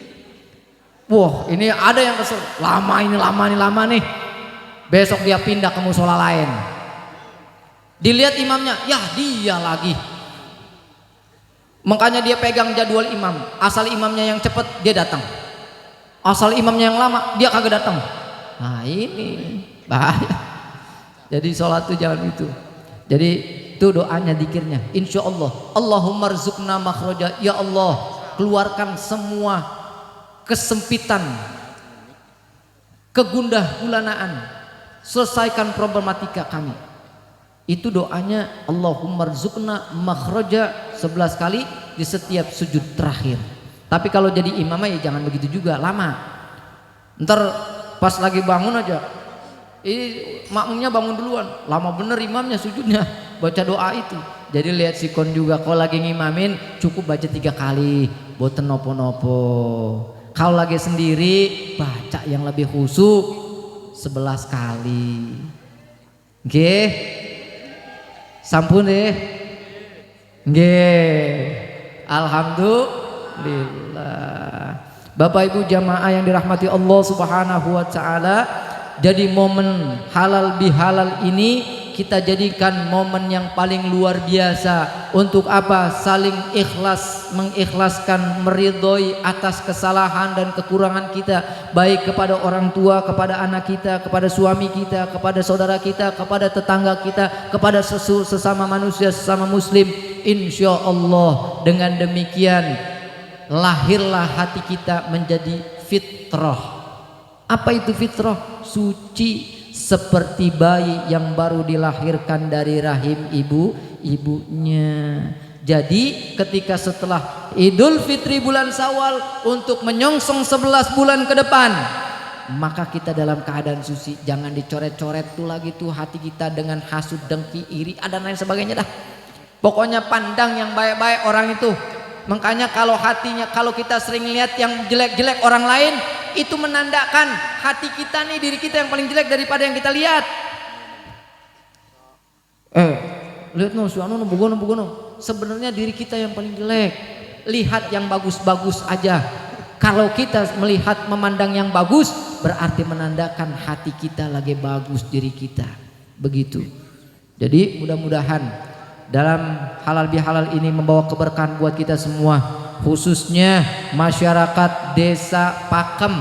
Wah, ini ada yang kesel. Lama nih. Besok dia pindah ke musola lain. Dilihat imamnya, ya dia lagi. Makanya dia pegang jadwal imam. Asal imamnya yang cepat, dia datang. Asal imamnya yang lama, dia kagak datang. Nah ini bahaya. Jadi sholat itu jangan itu. Jadi itu doanya, dikirnya. Insya Allah, Allahumma rzuqna makhroja. Ya Allah, keluarkan semua kesempitan, kegundah gulanaan, selesaikan problematika kami. Itu doanya Allahumma rzuqna makhraja 11 kali di setiap sujud terakhir. Tapi kalau jadi imam ya jangan begitu juga lama. Ntar pas lagi bangun aja, makmumnya bangun duluan, lama bener imamnya sujudnya baca doa itu. Jadi lihat sikon juga, kalau lagi ngimamin cukup baca 3 kali, boten nopo-nopo. Kalau lagi sendiri baca yang lebih khusyuk 11 kali. Nggih. Sampun deh. Nggih. Alhamdulillah. Bapak Ibu jamaah yang dirahmati Allah Subhanahu wa Ta'ala, jadi momen halal bihalal ini kita jadikan momen yang paling luar biasa. Untuk apa? Saling ikhlas, mengikhlaskan, meridhoi atas kesalahan dan kekurangan kita, baik kepada orang tua, kepada anak kita, kepada suami kita, kepada saudara kita, kepada tetangga kita, kepada sesama manusia, sesama muslim. Insya Allah dengan demikian lahirlah hati kita menjadi fitrah. Apa itu fitrah? Suci seperti bayi yang baru dilahirkan dari rahim ibunya. Jadi ketika setelah Idul Fitri bulan Syawal untuk menyongsong 11 bulan ke depan, maka kita dalam keadaan suci. Jangan dicoret-coret tuh lagi tuh hati kita dengan hasud, dengki, iri, dan lain sebagainya dah. Pokoknya pandang yang baik-baik orang itu. Makanya kalau hatinya, kalau kita sering lihat yang jelek-jelek orang lain, itu menandakan hati kita nih, diri kita yang paling jelek daripada yang kita lihat. Lihat no, suanu bugono. Sebenarnya diri kita yang paling jelek. Lihat yang bagus-bagus aja. Kalau kita melihat, memandang yang bagus, berarti menandakan hati kita lagi bagus, diri kita. Begitu. Jadi mudah-mudahan dalam halal bihalal ini membawa keberkahan buat kita semua, khususnya masyarakat desa Pakem.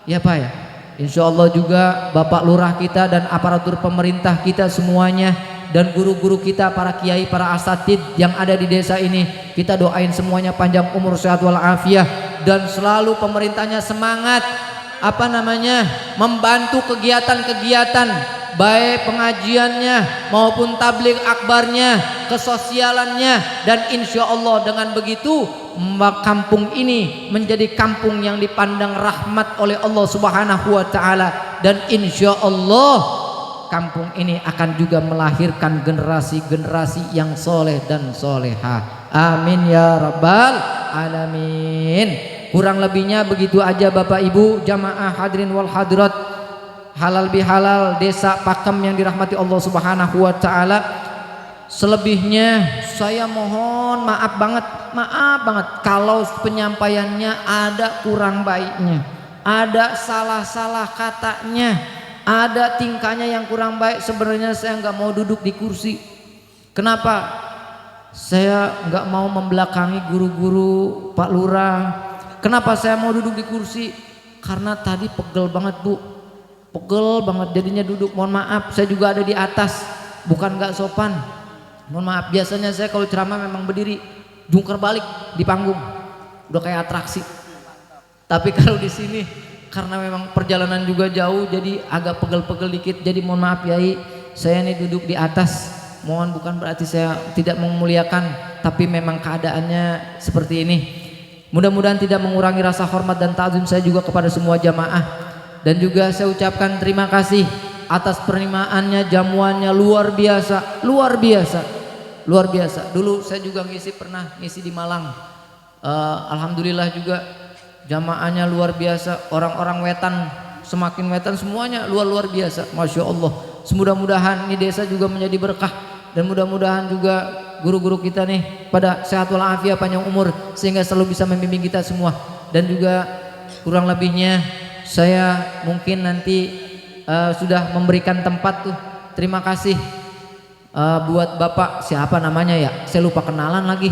Ya Pak ya, Insya Allah juga Bapak Lurah kita dan aparatur pemerintah kita semuanya, dan guru-guru kita, para kiai, para asatid yang ada di desa ini, kita doain semuanya panjang umur, sehat walafiat, dan selalu pemerintahnya semangat membantu kegiatan-kegiatan baik pengajiannya maupun tabligh akbarnya, kesosialannya, dan insya Allah dengan begitu kampung ini menjadi kampung yang dipandang rahmat oleh Allah Subhanahu wa taala, dan insya Allah kampung ini akan juga melahirkan generasi-generasi yang soleh dan soleha. Amin ya rabbal alamin. Kurang lebihnya begitu aja Bapak Ibu jamaah hadirin wal hadirat halal bihalal desa Pakem yang dirahmati Allah Subhanahu wa taala. Selebihnya saya mohon maaf banget kalau penyampaiannya ada kurang baiknya, ada salah-salah katanya, ada tingkahnya yang kurang baik. Sebenarnya saya nggak mau duduk di kursi. Kenapa? Saya nggak mau membelakangi guru-guru Pak Lurah. Kenapa saya mau duduk di kursi? Karena tadi pegel banget Bu, pegel banget jadinya duduk. Mohon maaf, saya juga ada di atas, bukan nggak sopan. Mohon maaf, biasanya saya kalau ceramah memang berdiri, jungkir balik di panggung, udah kayak atraksi. Tapi kalau di sini karena memang perjalanan juga jauh, jadi agak pegel-pegel dikit. Jadi mohon maaf Yai, saya ini duduk di atas. Mohon bukan berarti saya tidak memuliakan, tapi memang keadaannya seperti ini. Mudah-mudahan tidak mengurangi rasa hormat dan ta'zim saya juga kepada semua jamaah. Dan juga saya ucapkan terima kasih atas penerimaannya, jamuannya luar biasa, luar biasa, luar biasa. Dulu saya juga pernah ngisi di Malang. Alhamdulillah juga jamaahnya luar biasa, orang-orang wetan, semakin wetan semuanya luar biasa, masya Allah. Semudah-mudahan ini desa juga menjadi berkah, dan mudah-mudahan juga guru-guru kita nih pada sehat walafiat, panjang umur, sehingga selalu bisa membimbing kita semua. Dan juga kurang lebihnya saya mungkin nanti sudah memberikan tempat tuh. Terima kasih buat Bapak siapa namanya ya, saya lupa kenalan lagi.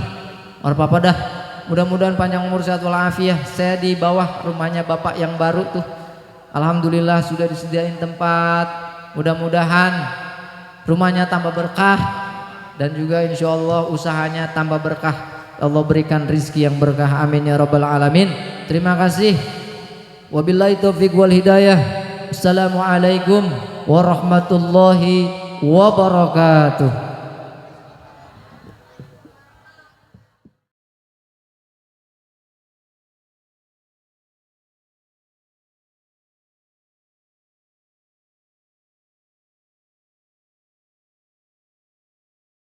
Orang Papa dah. Mudah-mudahan panjang umur sehat walafiat. Saya di bawah rumahnya Bapak yang baru tuh. Alhamdulillah sudah disediain tempat. Mudah-mudahan rumahnya tambah berkah, dan juga insya Allah usahanya tambah berkah. Allah berikan rizki yang berkah. Amin ya rabbal alamin. Terima kasih. Wabillahi taufiq wal hidayah. Assalamualaikum warahmatullahi wabarakatuh.